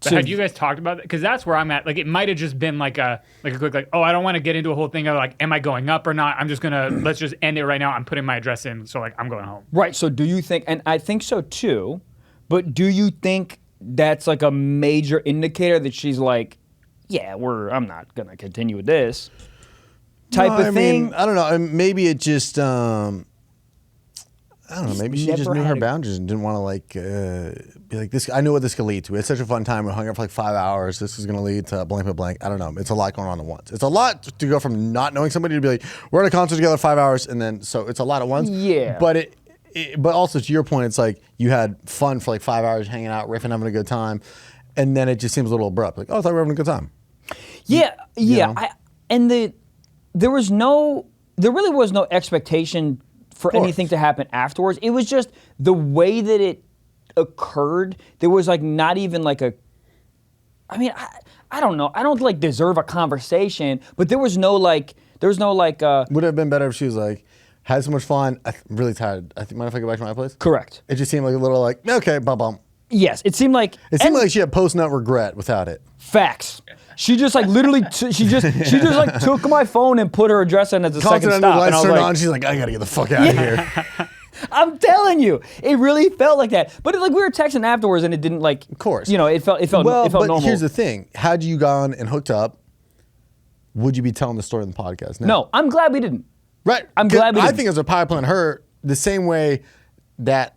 But have you guys talked about that? Because that's where I'm at. Like, it might have just been like a quick, like, oh, I don't want to get into a whole thing of like, am I going up or not? I'm just gonna let's just end it right now. I'm putting my address in, so like, I'm going home. Right. So do you think? And I think so too. But do you think that's like a major indicator that she's like, yeah, I'm not gonna continue with this type of thing? Mean, I don't know. Maybe it just, I don't know. Maybe she just knew her boundaries and didn't want to like be like this. I know what this could lead to. It's such a fun time. We hung out for like 5 hours. This is gonna lead to blank, blank. I don't know. It's a lot going on at once. It's a lot to go from not knowing somebody to be like, we're at a concert together 5 hours, and then so it's a lot at once. Yeah. But but also to your point, it's like you had fun for like 5 hours, hanging out, riffing, having a good time, and then it just seems a little abrupt. Like, oh, I thought we were having a good time. Yeah, yeah. You know? There really was no expectation for anything to happen afterwards. It was just the way that it occurred. There was like not even like a. I mean, I don't know. I don't like deserve a conversation, but there was no like. Would it have been better if she was like, had so much fun. I'm really tired. Mind if I go back to my place? Correct. It just seemed like a little like, okay, bum. Yes, it seemed like. It seemed like she had post-nut regret without it. Facts. She just like literally, she just like took my phone and put her address in as a second stop. The lights and I was turned like, on. She's like, I gotta get the fuck out of here. I'm telling you, it really felt like that. But like we were texting afterwards, and it didn't like. Of course. You know, it felt but normal. Here's the thing: had you gone and hooked up, would you be telling the story in the podcast now? No, I'm glad we didn't. Right. I'm glad we didn't. I think as a pilot plan her the same way that.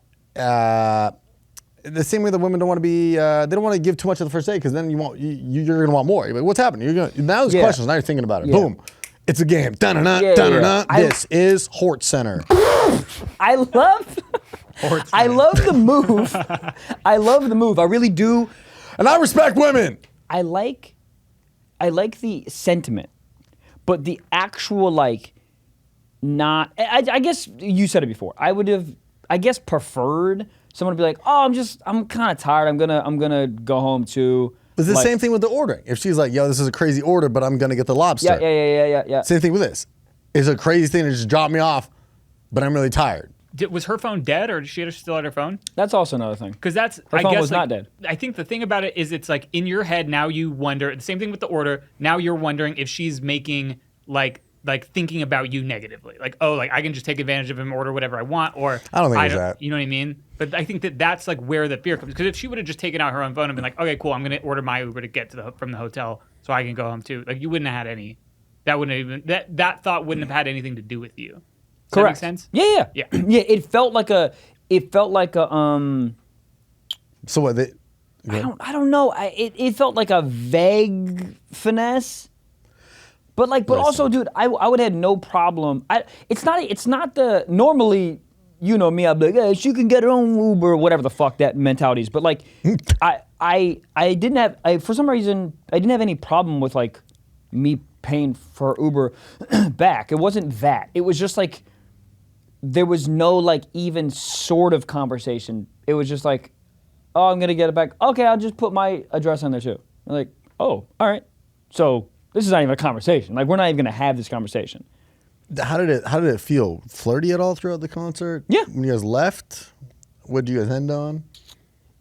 The same way that women don't want to be, they don't want to give too much of the first date because then you're going to want more. You're like, what's happening? Now there's questions. Now you're thinking about it. Yeah. Boom. It's a game. Dun-dun-dun, dun-dun-dun. This is Hort Center. I love the move. I love the move. I really do. And I respect women. I like the sentiment, but the actual like not. I guess you said it before. I would have, I guess, preferred someone to be like, oh, I'm kind of tired. I'm gonna go home too. It's the same thing with the ordering. If she's like, yo, this is a crazy order, but I'm gonna get the lobster. Yeah. Same thing with this. It's a crazy thing to just drop me off, but I'm really tired. Was her phone dead, or did she still have her phone? That's also another thing. Because her phone was not dead. I think the thing about it is it's like in your head now you wonder, the same thing with the order, now you're wondering if she's making like thinking about you negatively. Like, oh, like I can just take advantage of him, order whatever I want, or I don't think it's that. You know what I mean? But I think that's like where the fear comes. Because if she would have just taken out her own phone and been like, okay, cool, I'm going to order my Uber to get from the hotel so I can go home too. Like you wouldn't have had any, that thought wouldn't have had anything to do with you. Does Correct. that make sense? Yeah. Yeah, it felt like a So what, I don't know. It felt like a vague finesse. But also, dude, I would have no problem. It's not the normally, you know me, I'd be like, hey, she can get her own Uber or whatever the fuck that mentality is. But like, I didn't have, for some reason, I didn't have any problem with like me paying for Uber back. It wasn't that. It was just like, there was no like even sort of conversation. It was just like, oh, I'm gonna get it back. Okay, I'll just put my address on there too. I'm like, oh, all right. So this is not even a conversation. Like we're not even gonna have this conversation. How did it feel? Flirty at all throughout the concert? Yeah. When you guys left, what did you guys end on?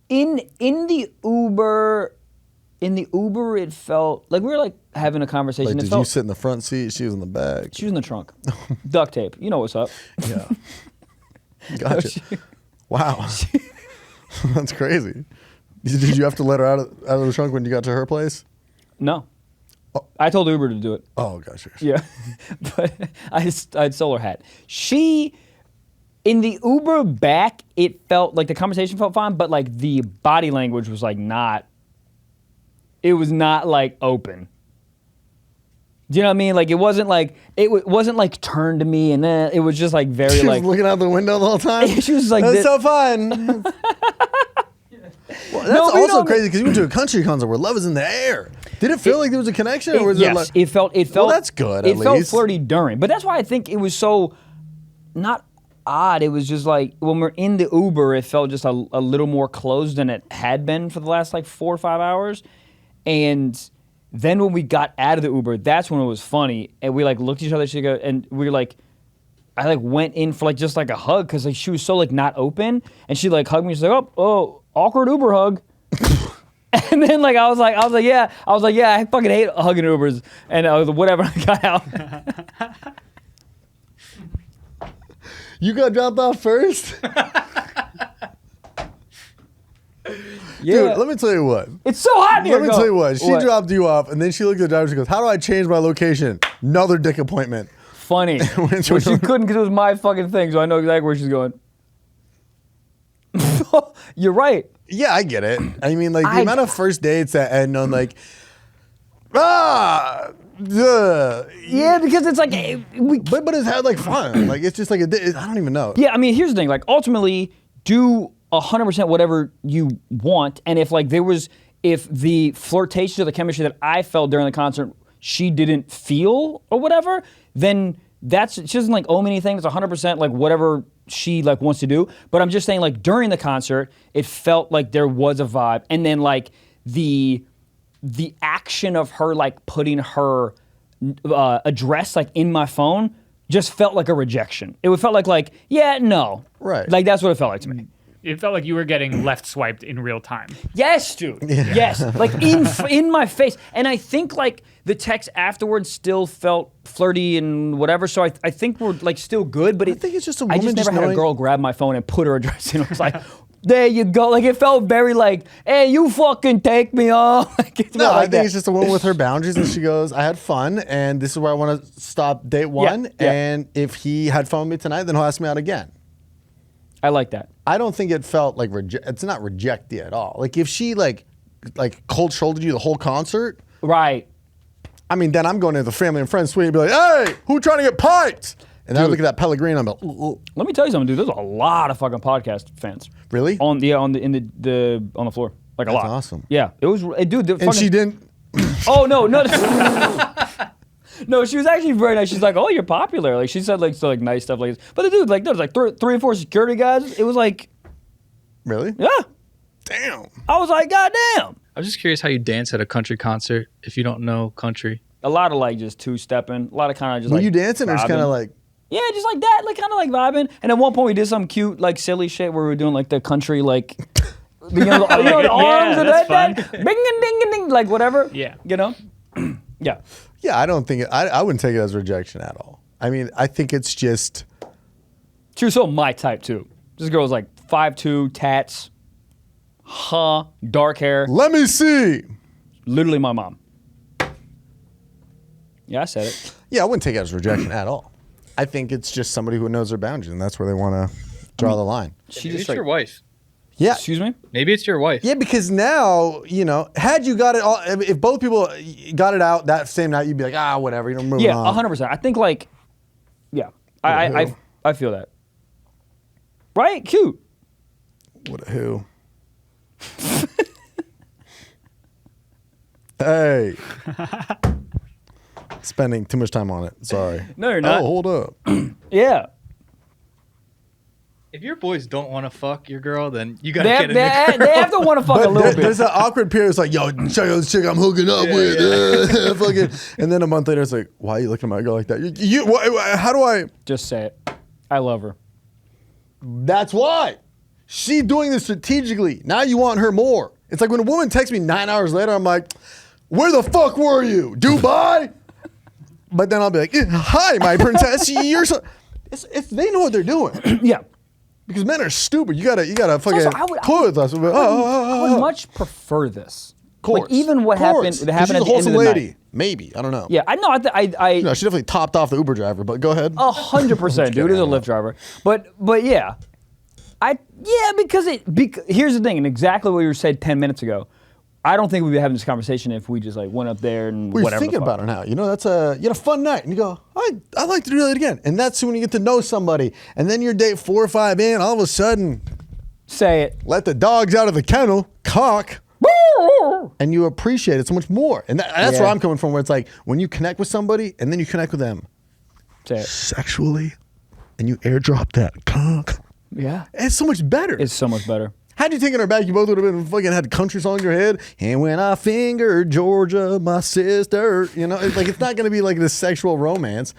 In the Uber, it felt like we were like having a conversation. Like, did you sit in the front seat? She was in the back. She was in the trunk. Duct tape. You know what's up. Yeah. Gotcha. Wow. That's crazy. Did you have to let her out of the trunk when you got to her place? No. I told Uber to do it. Oh, gotcha. Yeah. But I stole her hat. In the Uber back, it felt like the conversation felt fine, but like the body language was like not it was not like open. Do you know what I mean? Like it wasn't like wasn't like turn to me and then it was just like very She like was looking out the window the whole time. She was like that's this. so fun. Well, that's No, we also don't- crazy because you went to a country concert where love is in the air. Did it feel like there was a connection, or was yes, it like? it felt. Well, that's good. It At felt least. flirty during, but that's why I think it was so not odd. It was just like when we're in the Uber, it felt just a little more closed than it had been for the last like 4 or 5 hours, and then when we got out of the Uber, that's when it was funny, and we like looked at each other, and we were like. I like went in for like just like a hug because like she was so like not open, and she like hugged me. She's like, oh, awkward Uber hug. And then like I was like, yeah, I fucking hate hugging Ubers, and I was whatever. I got out. You got dropped off first, Yeah, dude. Let me tell you what. it's so hot here. Let me Go. tell you what. She What? dropped you off, and then she looked at the driver. She goes, "How do I change my location?" Another dick appointment. Funny, Went to but she another- couldn't because it was my fucking thing, so I know exactly where she's going. You're right. Yeah, I get it. I mean, like the I- amount of first dates that end on like, ugh. Yeah, because it's like we. But it's had like fun. Like it's just like I don't even know. Yeah, I mean, here's the thing. Like, ultimately, do 100% whatever you want, and if like if the flirtation or the chemistry that I felt during the concert, she didn't feel or whatever, then she doesn't like owe me anything. It's 100% like whatever she like wants to do. But I'm just saying, like during the concert, it felt like there was a vibe, and then like the action of her like putting her address like in my phone just felt like a rejection. It felt like yeah, no, Right. Like that's what it felt like to me. It felt like you were getting left swiped in real time. Yes, dude. Yes, like in my face. And I think like the text afterwards still felt flirty and whatever. So I think we're like still good. But I think it's just a I woman just never just had a knowing- girl grab my phone and put her address in. It was like, there you go. Like it felt very like, hey, you fucking take me off. Like, it No, felt I like think that. it's just a woman with her boundaries, and she goes, "I had fun, and this is where I want to stop date one. yeah. And if he had fun with me tonight, then he'll ask me out again." I like that. I don't think it felt like it's not rejecty at all. Like if she like cold shouldered you the whole concert, Right. I mean, then I'm going to the family and friends suite and be like, "Hey, who trying to get piped?" And then I look at that Pellegrino and I'm like, "Ooh, ooh." Let me tell you something, dude. There's a lot of fucking podcast fans. Really? On the floor. Like a That's lot. awesome. Yeah. It was dude, the And fucking, she didn't. Oh no. No, she was actually very nice. She's like, "Oh, you're popular." Like she said, like so, like nice stuff like this. But the dude, like, there was like three or four security guys. It was like, Really? yeah. Damn. I was like, God damn. I'm just curious how you dance at a country concert if you don't know country. A lot of like just two-stepping. A lot of kind of just Were like. you dancing or just vibing. kind of like? Yeah, just like that, like kind of like vibing. And at one point we did some cute, like silly shit where we were doing like the country, like, the Yeah, arms and that's that, fun. bing and ding and ding, like whatever. Yeah. You know? Yeah. Yeah, I don't think I wouldn't take it as rejection at all. I mean, I think it's just. She was so my type too. This girl was like 5'2", tats, dark hair, Let me see. literally my mom. Yeah, I said it. Yeah, I wouldn't take it as rejection at all. I think it's just somebody who knows their boundaries, and that's where they want to draw the line. She Maybe just it's like, your wife. Yeah. excuse me? Maybe it's your wife. Yeah, because now, had you got it all, if both people got it out that same night, you'd be like, whatever, moving Yeah, on. 100%. I think like, yeah, I feel that. Right? Cute. What a who? Hey. Spending too much time on it. Sorry. No, you're not. Oh, hold up. Yeah. If your boys don't want to fuck your girl, then you They gotta have, get in the they have to want to fuck a little bit. There's an awkward period. It's like, yo, check out this chick I'm hooking up with. Fucking. And then a month later, it's like, why are you looking at my girl like that? How do I? Just say it. I love her. That's why. She's doing this strategically. Now you want her more. It's like when a woman texts me 9 hours later, I'm like, where the fuck were you? Dubai? But then I'll be like, hi, my princess. You're so. They know what they're doing. Yeah. Because men are stupid. You gotta fucking Also, I would- play with us. I would much prefer this. Course. Like even what Course. happened, it 'Cause happened she's at a the end of wholesome the lady. night. Maybe. I don't know. Yeah, I know. No, she definitely topped off the Uber driver, but go ahead. 100%, dude. Is a Lyft driver, but yeah, because here's the thing, and exactly what you said 10 minutes ago. I don't think we'd be having this conversation if we just like went up there and Well, you're whatever. thinking about it now. You know, you had a fun night, and you go, I'd like to do that again. And that's when you get to know somebody. And then you're date 4 or 5 in, all of a sudden, Say it. let the dogs out of the kennel, cock, and you appreciate it so much more. And that's Yeah. where I'm coming from, where it's like when you connect with somebody and then you connect with them Say it. sexually, and you airdrop that cock, Yeah. it's so much better. It's so much better. Had you taken her back, you both would have been fucking had country song in your head. And when I fingered Georgia, my sister, you know, it's like it's not gonna be like this sexual romance.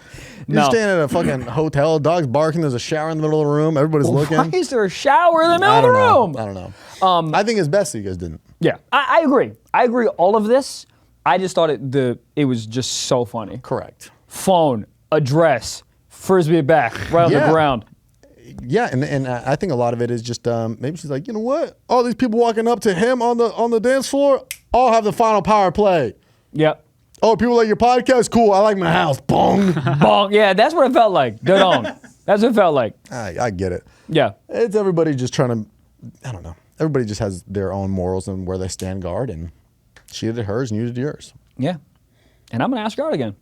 You're No. staying at a fucking hotel, dogs barking, there's a shower in the middle of the room, everybody's looking. Why is there a shower in the middle I of the don't know. room? I don't know. I think it's best that you guys didn't. Yeah, I agree. I agree. All of this, I just thought it was just so funny. Correct. Phone, address, frisbee back, right on Yeah. the ground. Yeah, and I think a lot of it is just maybe she's like, you know what? All these people walking up to him on the dance floor, I'll have the final power play. Yep. Oh, people like your podcast? Cool. I like my house. Bong. Bonk. Yeah, that's what it felt like. Dead on. That's what it felt like. I get it. Yeah. It's everybody just trying to, I don't know. Everybody just has their own morals and where they stand guard, and she did hers and you did yours. Yeah. And I'm going to ask her out again.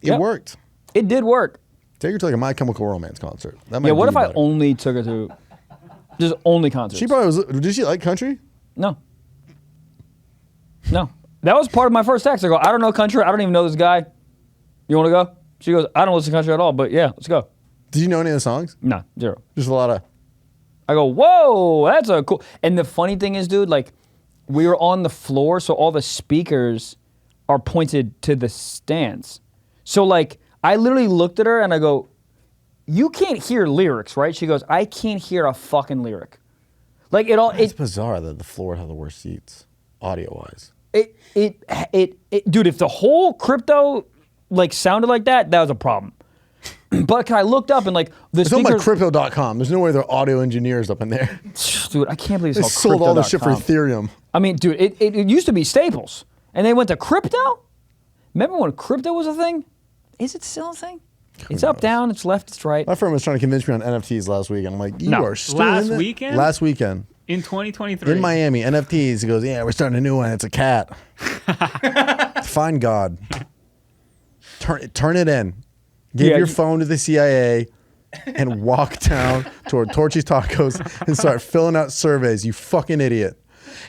It Yep. worked. It did work. Take her to like a My Chemical Romance concert. That might Yeah, what do if you I better. only took her to just only concerts? She probably was. Did she like country? No. No. That was part of my first text. I go, I don't know country. I don't even know this guy. You want to go? She goes, I don't listen to country at all, but yeah, let's go. Did you know any of the songs? No, zero. Just a lot of. I go, whoa, that's a cool. And the funny thing is, dude, like, we were on the floor, so all the speakers are pointed to the stands. So, like, I literally looked at her and I go, you can't hear lyrics, right? She goes, I can't hear a fucking lyric. Like, It's bizarre that the floor had the worst seats, audio wise. Dude, if the whole crypto, like, sounded like that, that was a problem. But I looked up and, like, the It's on like speakers. crypto.com. There's no way they're audio engineers up in there. Dude, I can't believe They it's called sold all this shit for crypto.com. Ethereum. I mean, dude, it used to be Staples, and they went to crypto. Remember when crypto was a thing? Is it still a thing? It's up, knows? down, it's left, it's right. My friend was trying to convince me on NFTs last week. I'm like, you No. are still Last in it? weekend? Last weekend. In 2023. In Miami, NFTs. He goes, yeah, we're starting a new one. It's a cat. Find God. Turn it in. Give Yeah, your you- phone to the CIA and walk down toward Torchy's Tacos and start filling out surveys, you fucking idiot.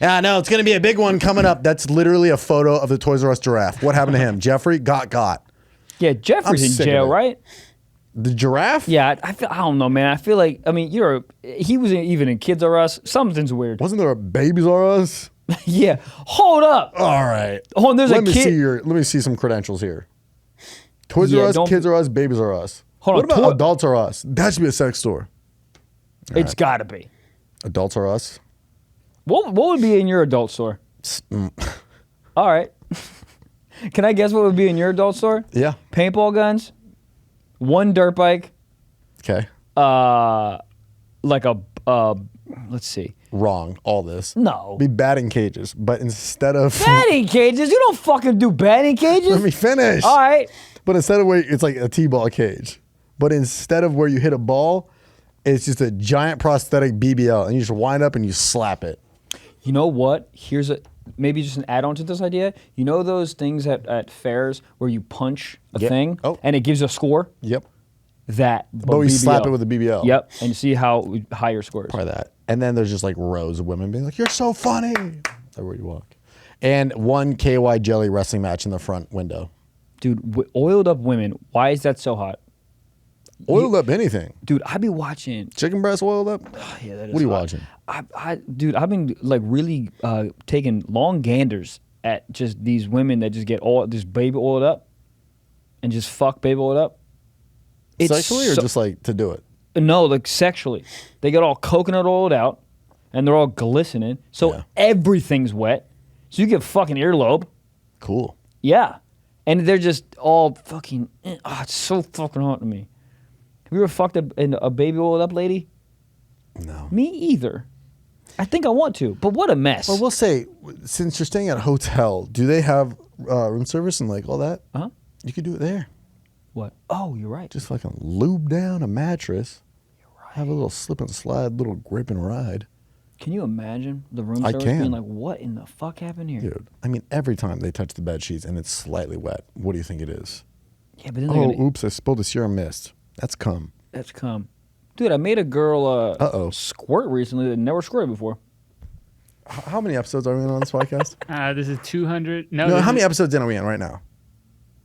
Yeah, no, it's going to be a big one coming up. That's literally a photo of the Toys R Us giraffe. What happened to him? Jeffrey got. Yeah, Jeffrey's I'm in sick of jail, it. right? The giraffe? Yeah, I don't know, man. I feel like, I mean, he was even in Kids R Us. Something's weird. Wasn't there a Babies R Us? Yeah, hold up. All right. Hold on, there's let a me kid. let me see some credentials here. Toys Yeah, R Us, don't- Kids R Us, Babies R Us. Hold What on, about Adults R Us? That should be a sex store. It's gotta be. Adults R Us. What would be in your adult store? All right. Can I guess what would be in your adult store? Yeah. Paintball guns, one dirt bike, Okay. like a let's see. Wrong. All this. No. Be batting cages, but instead of Batting cages? You don't fucking do batting cages. let me finish. All right. But instead of where it's like a T-ball cage, but instead of where you hit a ball, it's just a giant prosthetic BBL, and you just wind up and you slap it. You know what? Here's maybe just an add-on to this idea. You know those things at fairs where you punch a Yep. thing Oh. and it gives a score? Yep. That. But we slap it with a BBL. Yep. And you see how high your score is. Probably that. And then there's just like rows of women being like, "You're so funny," everywhere you walk. And one KY jelly wrestling match in the front window. Dude, oiled up women. Why is that so hot? Oiled up anything. Dude, I be watching. Chicken breast oiled up? Yeah, that is What are you hot. watching? Dude, I've been like really taking long ganders at just these women that just get just baby oiled up and just fuck baby oiled up. It's Sexually or so- just like to do it? No, like sexually. They get all coconut oiled out and they're all glistening. So Yeah. everything's wet. So you get fucking earlobe. Cool. Yeah. And they're just all fucking, it's so fucking hot to me. Have you ever fucked a baby oiled up lady? No. Me either. I think I want to, but what a mess. Well, we'll say, since you're staying at a hotel, do they have room service and like all that? Uh-huh. You could do it there. What? Oh, you're right. Just fucking lube down a mattress. Have a little slip and slide, little grip and ride. Can you imagine the room I service can. being like, what in the fuck happened here? Dude, I mean, every time they touch the bed sheets and it's slightly wet, what do you think it is? Yeah, but then they're Oh, gonna, oops, I spilled a serum mist. That's cum. that's cum. Dude, I made a girl Uh-oh. squirt recently that never squirted before. How many episodes are we on this podcast? This is 200. No, No, this how many is- episodes in are we in right now?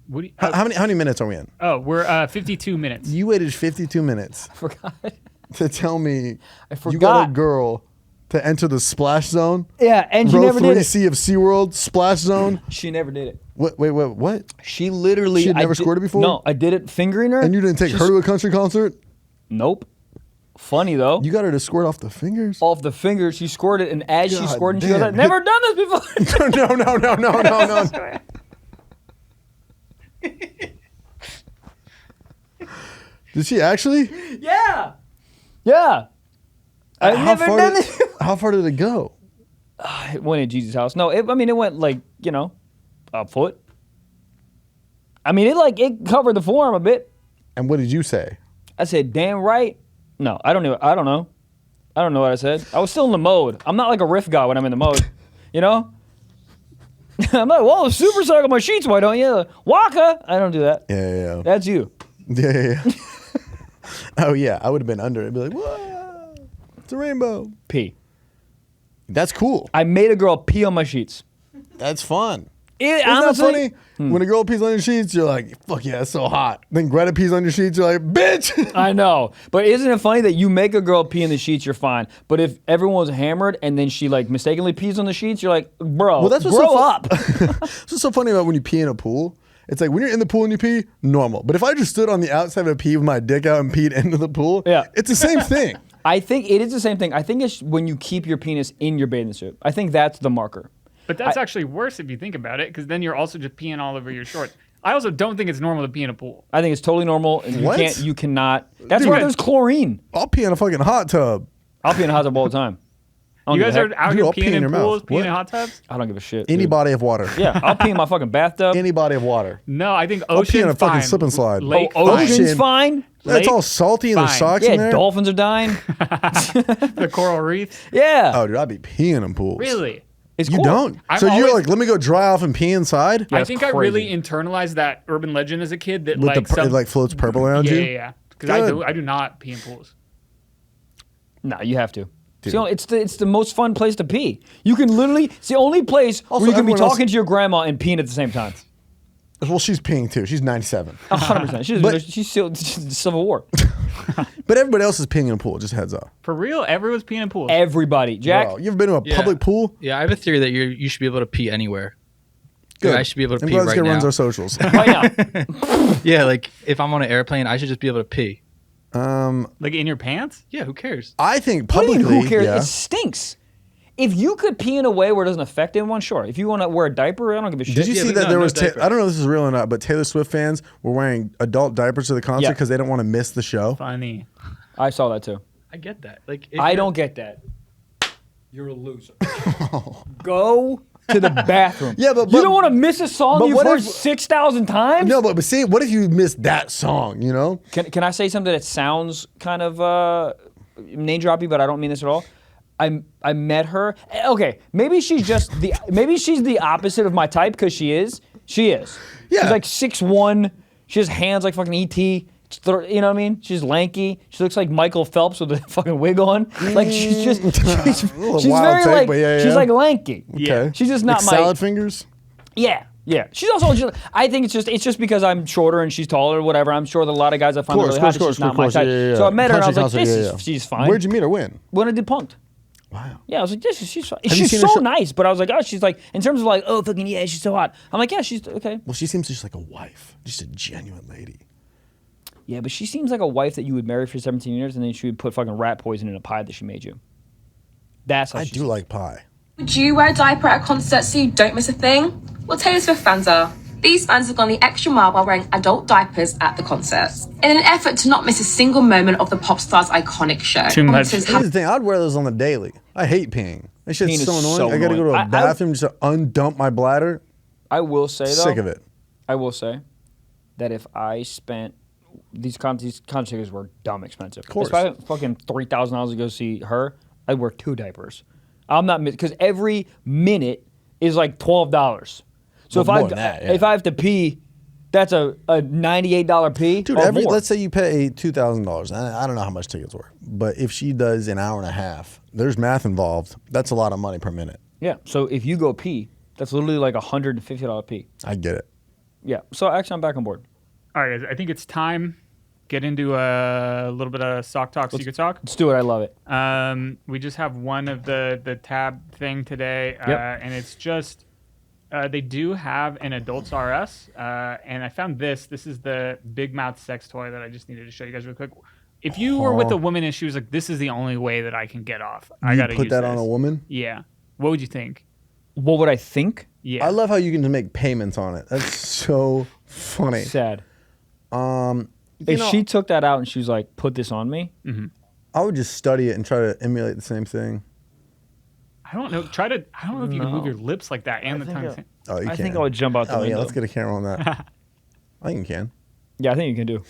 What do you, How many minutes are we in? oh, we're 52 minutes. You waited 52 minutes I forgot. to tell me I you got a forgot. girl to enter the splash zone. Yeah, and she Row never did it. 3C of SeaWorld, splash zone. She never did it. Wait, what? She literally. She had I never did- squirted before? No, I did it fingering her. And you didn't take her to a country concert? Nope. Funny though. You got her to squirt off the fingers? Off the finger, she squirted, and as she God squirted, she goes, damn. "I've never done this before." No. Did she actually? Yeah. Yeah. I've never done this. How far did it go? It went in Jesus' house. No, it went like, a foot. I mean, it covered the forearm a bit. And what did you say? I said, damn right. No, I don't know. I don't know what I said. I was still in the mode. I'm not like a riff guy when I'm in the mode. You know? I'm like, whoa, super cycle my sheets, why don't you? Waka! I don't do that. Yeah. That's you. Yeah. Oh, yeah. I would have been under it. Be like, whoa, it's a rainbow. Pee. That's cool. I made a girl pee on my sheets. That's fun. It, Isn't honestly, that funny? When a girl pees on your sheets, you're like, fuck yeah, it's so hot. Then Greta pees on your sheets, you're like, bitch. I know. But isn't it funny that you make a girl pee in the sheets, you're fine. But if everyone's hammered and then she like mistakenly pees on the sheets, you're like, bro, Well, that's what's grow so up. That's what's so funny about when you pee in a pool. It's like when you're in the pool and you pee, normal. But if I just stood on the outside of a pee with my dick out and peed into the pool, Yeah. it's the same thing. I think it is the same thing. I think it's when you keep your penis in your bathing suit. I think that's the marker. But that's actually worse if you think about it, because then you're also just peeing all over your shorts. I also don't think it's normal to pee in a pool. I think it's totally normal. And What? you cannot. That's Dude. why there's chlorine. I'll pee in a fucking hot tub. I'll pee in a hot tub all the time. I don't You give guys a are heck. out Dude, here I'll pee peeing in in your mouth. pools, peeing What? in hot tubs? I don't give a shit. Any dude. body of water. Yeah, I'll pee in my fucking bathtub. Any body of water. No, I think I'll pee in ocean's a fucking fine. slip and slide. Lake, Oh, fine. ocean's Ocean. fine. That's Lake, all salty and there's fine. socks in Yeah, there. dolphins are dying. The coral reefs. Yeah. Oh, dude, I'd be peeing in pools. Really? It's You cool. don't? I'm So you're always- like, let me go dry off and pee inside? Yeah, I it's think I really crazy. internalized that urban legend as a kid that With like the, some it like floats purple around yeah, you? yeah. Because I Good. do not pee in pools. No, you have to. Dude. So it's the most fun place to pee. You can literally, it's the only place Also, where you can be everyone else- talking to your grandma and peeing at the same time. Well, she's peeing too. She's 97. 100%. But- She's still Civil War. But everybody else is peeing in a pool. Just heads up. For real, everyone's peeing in pools. Everybody. Jack, Bro, you ever been to a Yeah. public pool? Yeah, I have a theory that you should be able to pee anywhere. Good. I should be able to I'm pee glad this right guy runs now. our socials. right now. Yeah, like if I'm on an airplane, I should just be able to pee. Like in your pants? Yeah, who cares? I think What do you publicly, mean, who cares? yeah. It stinks. If you could pee in a way where it doesn't affect anyone, sure. If you want to wear a diaper, I don't give a shit. Did you Yeah, see but that no, there no was? diaper. I don't know if this is real or not, but Taylor Swift fans were wearing adult diapers to the concert Yeah. because they don't want to miss the show. Funny. I saw that too. I get that. Like if I you're- don't get that. You're a loser. Go to the bathroom. Yeah, but- you don't want to miss a song but you've what heard if- 6,000 times. No, but see, what if you missed that song? You know, Can I say something that sounds kind of name droppy, but I don't mean this at all? I met her. Okay, maybe she's the opposite of my type because she is. She is. Yeah. She's like 6'1". She has hands like fucking E.T. You know what I mean? She's lanky. She looks like Michael Phelps with a fucking wig on. Like she's just she's little she's wild very take, like but yeah, she's yeah. like lanky. okay. She's just not like my salad fingers. Yeah. She's also just, I think it's just because I'm shorter and she's taller or whatever. I'm sure that a lot of guys I find really hot, it's just not my type. So I met her and I was like, she's fine. Where'd you meet her? When? When I did Punked. Wow. Yeah, I was like, she's fine. you She's seen her so show? nice, but I was like, oh, she's like, in terms of like, oh, fucking yeah, she's so hot. I'm like, yeah, she's okay. Well, she seems just like a wife, just a genuine lady. Yeah, but she seems like a wife that you would marry for 17 years and then she would put fucking rat poison in a pie that she made you. That's how I she do like pie. Would you wear a diaper at a concert so you don't miss a thing? Well, Taylor Swift fans are. These fans have gone the extra mile by wearing adult diapers at the concerts in an effort to not miss a single moment of the pop star's iconic show. Too much. Sponsors Here's have the thing. I'd wear those on the daily. I hate peeing. That shit's Peeing is so annoying. so I gotta go to annoying. a bathroom just to undump my bladder. I will say though. Sick of it. I will say that if I spent these concert tickets were dumb expensive. Of course. If I spent fucking $3,000 to go see her, I wear 2 diapers. I'm not because every minute is like $12. So Well, more than that, yeah. if I have to pee, that's a $98 pee. Dude, or more. let's say you pay $2,000. I don't know how much tickets were, but if she does an hour and a half, there's math involved. That's a lot of money per minute. Yeah. So if you go pee, that's literally like a $150 pee. I get it. Yeah. So actually, I'm back on board. All right, guys. I think it's time. Get into a little bit of sock talk, secret talk. Let's do it. I love it. We just have one of the tab thing today, Yep. and it's just they do have an Adults RS, and I found this. This is the Big Mouth sex toy that I just needed to show you guys real quick. If you were with a woman and she was like, "This is the only way that I can get off," I gotta put use that this. on a woman. Yeah. What would you think? What would I think? Yeah. I love how you can just make payments on it. That's so funny. Sad. You If know, she took that out and she was like, "Put this on me," I would just study it and try to emulate the same thing. I don't know. I don't know if you can move your lips like that and the tongue. Oh, you I can. think I would jump out the Oh window. yeah, let's get a camera on that. I think you can. Yeah, I think you can do.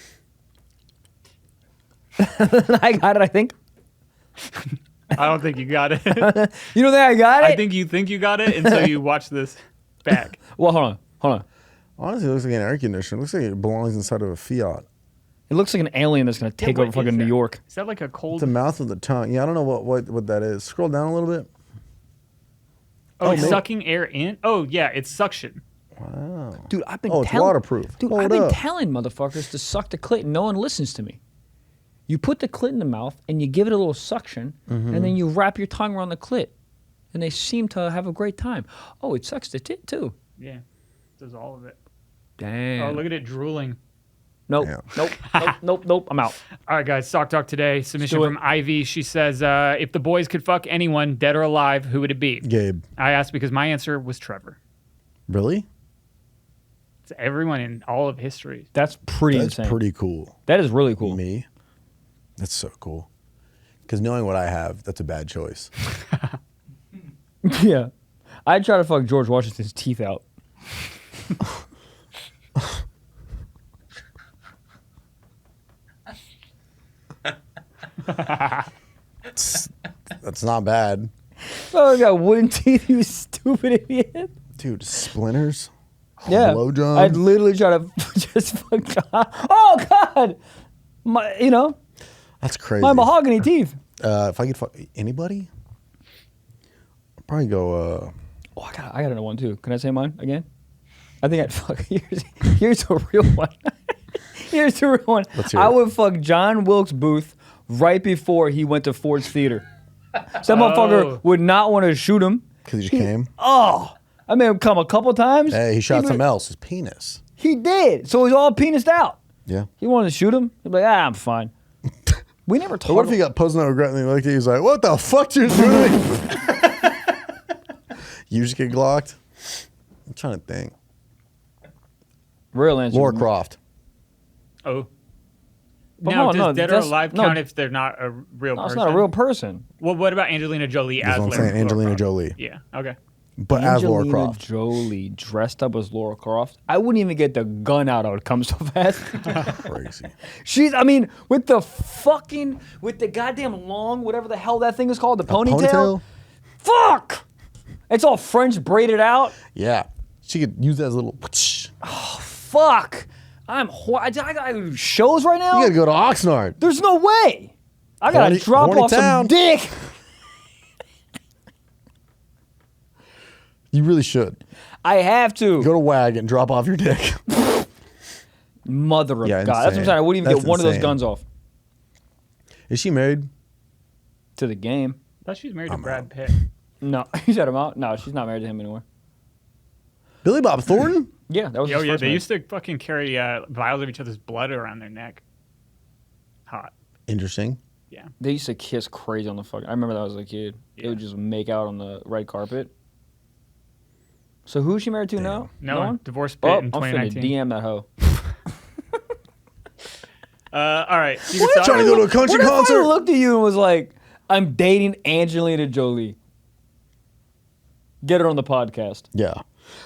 I got it. I think. I don't think you got it. You don't think I got it? I think you got it until you watch this back. Well, hold on. Honestly, it looks like an air conditioner. It looks like it belongs inside of a Fiat. It looks like an alien that's gonna take what over is fucking New that? York. Is that like a cold? The mouth of the tongue. Yeah, I don't know what that is. Scroll down a little bit. Oh, maybe- sucking air in? Oh, yeah, it's suction. Wow. Dude, I've been Oh, it's telling waterproof. Dude, Hold I've been up. telling motherfuckers to suck the clit and no one listens to me. You put the clit in the mouth and you give it a little suction and then you wrap your tongue around the clit. And they seem to have a great time. Oh, it sucks the tit too. Yeah, does all of it. Damn. Oh, look at it drooling. Nope. Damn. Nope. I'm out. All right, guys, Sock Talk today. Submission do it. from Ivy. She says, if the boys could fuck anyone, dead or alive, who would it be? Gabe. I asked because my answer was Trevor. Really? It's everyone in all of history. That's pretty That's insane. pretty cool. That is really cool. Me? That's so cool. Because knowing what I have, that's a bad choice. Yeah. I'd try to fuck George Washington's teeth out. That's not bad. Oh, you got wooden teeth, you stupid idiot. Dude, splinters? Yeah. Blowjob? I'd literally try to just fuck John. Oh, God. That's crazy. My mahogany teeth. If I could fuck anybody, I'd probably go, Oh, I got another one, too. Can I say mine again? I think I'd fuck. Here's a real one. Here's the real one. Let's hear I it. would fuck John Wilkes Booth right before he went to Ford's Theater. Some motherfucker would not want to shoot him. because he just came. Oh, I made him come a couple times. Hey, he shot be- something else, his penis. He did. So he's all penised out. Yeah. He wanted to shoot him. He'd be like, I'm fine. We never But talked. what if he got post-nut regret and he looked at you, he was like, what the fuck you doing? You just get glocked? I'm trying to think. Real answer. Laura Croft. Oh. But Now, hold on, does no, dead or that's- alive no. count if they're not a real No, it's person? not a real person. Well, what about Angelina Jolie That's as what I'm Laura saying, Angelina Croft? Jolie. Yeah, okay. But as Laura Angelina Croft. Jolie dressed up as Laura Croft. I wouldn't even get the gun out. I would come so fast. Crazy. With the goddamn long, whatever the hell that thing is called, the ponytail. Ponytail? Fuck! It's all French braided out. Yeah. She could use that as a little. Fuck! I got shows right now. You gotta go to Oxnard. There's no way. I gotta Horny- drop horny off town. some dick. You really should. I have to. Go to WAG and drop off your dick. Mother of Yeah, God. That's what I'm insane. saying. I wouldn't even That's get one of those insane. guns off Is she married? to the game. I thought she was married to Brad Pitt. No, you shut him out. No, she's not married to him anymore. Billy Bob Thornton? Yeah, that was. Oh, his yeah, first they marriage. used to fucking carry vials of each other's blood around their neck. Hot. Interesting. Yeah. They used to kiss crazy on the fucking. I remember that as a kid. They would just make out on the red carpet. So who's she married to now? No one. Divorced Oh, Pitt in I'm finna 2019. DM that hoe. All right. Secret What if Sauce. Trying to go to a country what if concert? I looked at you and was like, I'm dating Angelina Jolie. Get her on the podcast. Yeah.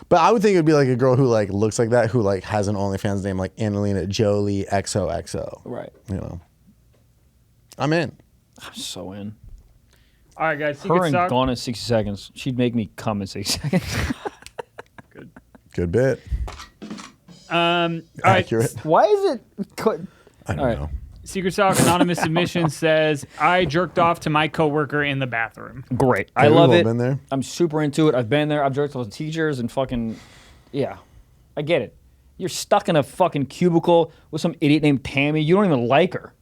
But I would think it'd be like a girl who like looks like that, who like has an OnlyFans name like Angelina Jolie XOXO. Right. You know. I'm in. I'm so in. All right, guys. Her Secret and sock. Gone in 60 seconds. She'd make me come in 60 seconds. Good bit. All right. Accurate. Why is it? I don't All right. know. Secret Sock Anonymous Submission says, I jerked off to my coworker in the bathroom. Great. I We've love all it. been there. I'm super into it. I've been there. I've jerked off to teachers and fucking, yeah. I get it. You're stuck in a fucking cubicle with some idiot named Tammy. You don't even like her.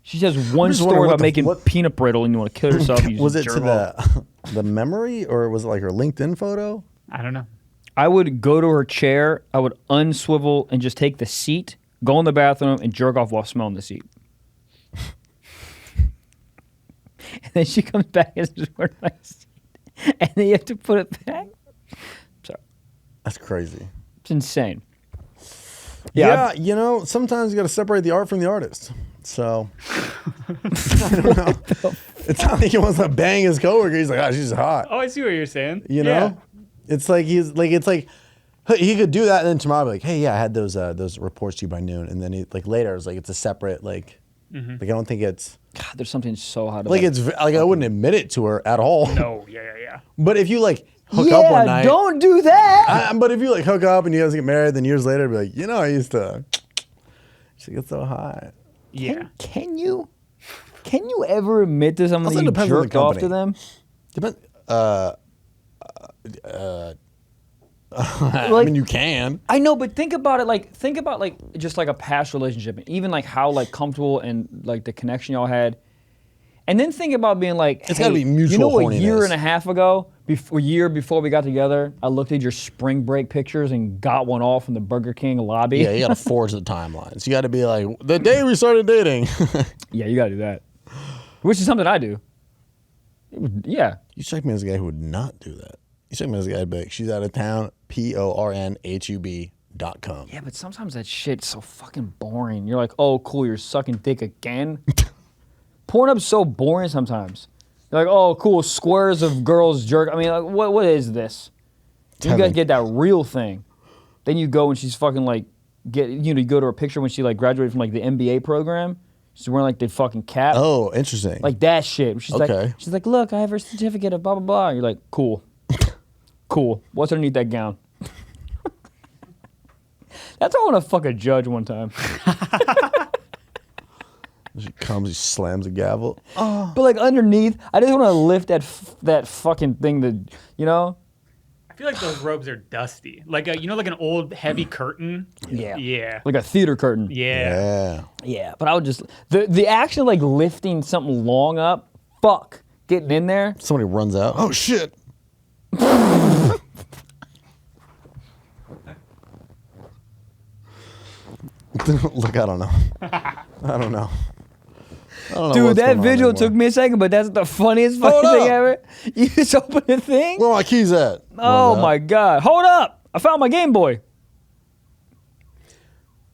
She says one just story wondering about making peanut brittle and you want to kill yourself. You Was just it jerk to off. the memory, or was it like her LinkedIn photo? I don't know. I would go to her chair. I would unswivel and just take the seat, go in the bathroom, and jerk off while smelling the seat. And then she comes back and says, "Where's my seat?" And then you have to put it back. Sorry. That's crazy. It's insane. Yeah, you know, sometimes you got to separate the art from the artist. So, I don't know. It's not like he wants to bang his coworker. He's like, oh, she's hot. Oh, I see what you're saying. You know? It's like he could do that and then tomorrow be like, hey, yeah, I had those reports to you by noon. And then he, like later, it's like it's a separate, like I don't think it's God, there's something so hot about like it. it's like I wouldn't admit it to her at all. No, yeah. But if you like hook up one night. Don't do that. But if you like hook up and you guys get married, then years later, be like, you know, I used to. She gets so hot. Yeah. Can you ever admit to someone Also that you depends on the jerked off to company. them? Depends. I mean, you can. I know, but think about just like a past relationship, and even like how like comfortable and like the connection y'all had, and then think about being like, It's hey, gotta be mutual You know, a year horniness. and a half ago, before we got together, I looked at your spring break pictures and got one off in the Burger King lobby. Yeah, you got to forge the timelines. You got to be like, the day we started dating. Yeah, you gotta do that, which is something I do. Yeah, You strike me as a guy who would not do that. You strike me as a guy who'd be like, she's out of town, PORNHUB.com. yeah, but sometimes that shit's so fucking boring. You're like, oh, cool, you're sucking dick again. Pornhub's so boring sometimes. You're like, oh, cool, squares of girls jerk. I mean, like, what is this? You gotta get that real thing. Then you go and she's fucking like, you go to her picture when she like graduated from like the MBA program. She's wearing like the fucking cap. Oh, interesting. Like that shit. She's Okay. like, look, I have her certificate of blah, blah, blah. And you're like, cool. Cool. What's underneath that gown? That's how I want to fuck a judge one time. She comes, he slams a gavel. But like underneath, I just want to lift that fucking thing that, you know? I feel like those robes are dusty. Like like an old heavy curtain. Yeah. Yeah. Like a theater curtain. Yeah. Yeah, but I would just, the action of like lifting something long up, fuck, getting in there. Somebody runs out. Oh, shit. Look, I don't know. Dude, what's that going on visual anymore. took me a second, but that's the funniest fucking Hold thing up. ever. You just open the thing. Where are my keys at? Oh Runs out. my God. Hold up. I found my Game Boy.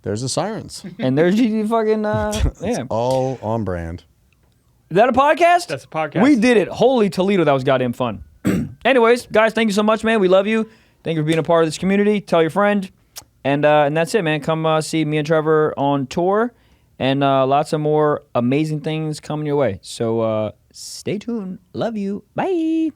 There's the sirens. And there's GG fucking, yeah. All on brand. Is that a podcast? That's a podcast. We did it. Holy Toledo, that was goddamn fun. Anyways, guys, thank you so much, man. We love you. Thank you for being a part of this community. Tell your friend. And that's it, man. Come see me and Trevor on tour. And lots of more amazing things coming your way. So stay tuned. Love you. Bye.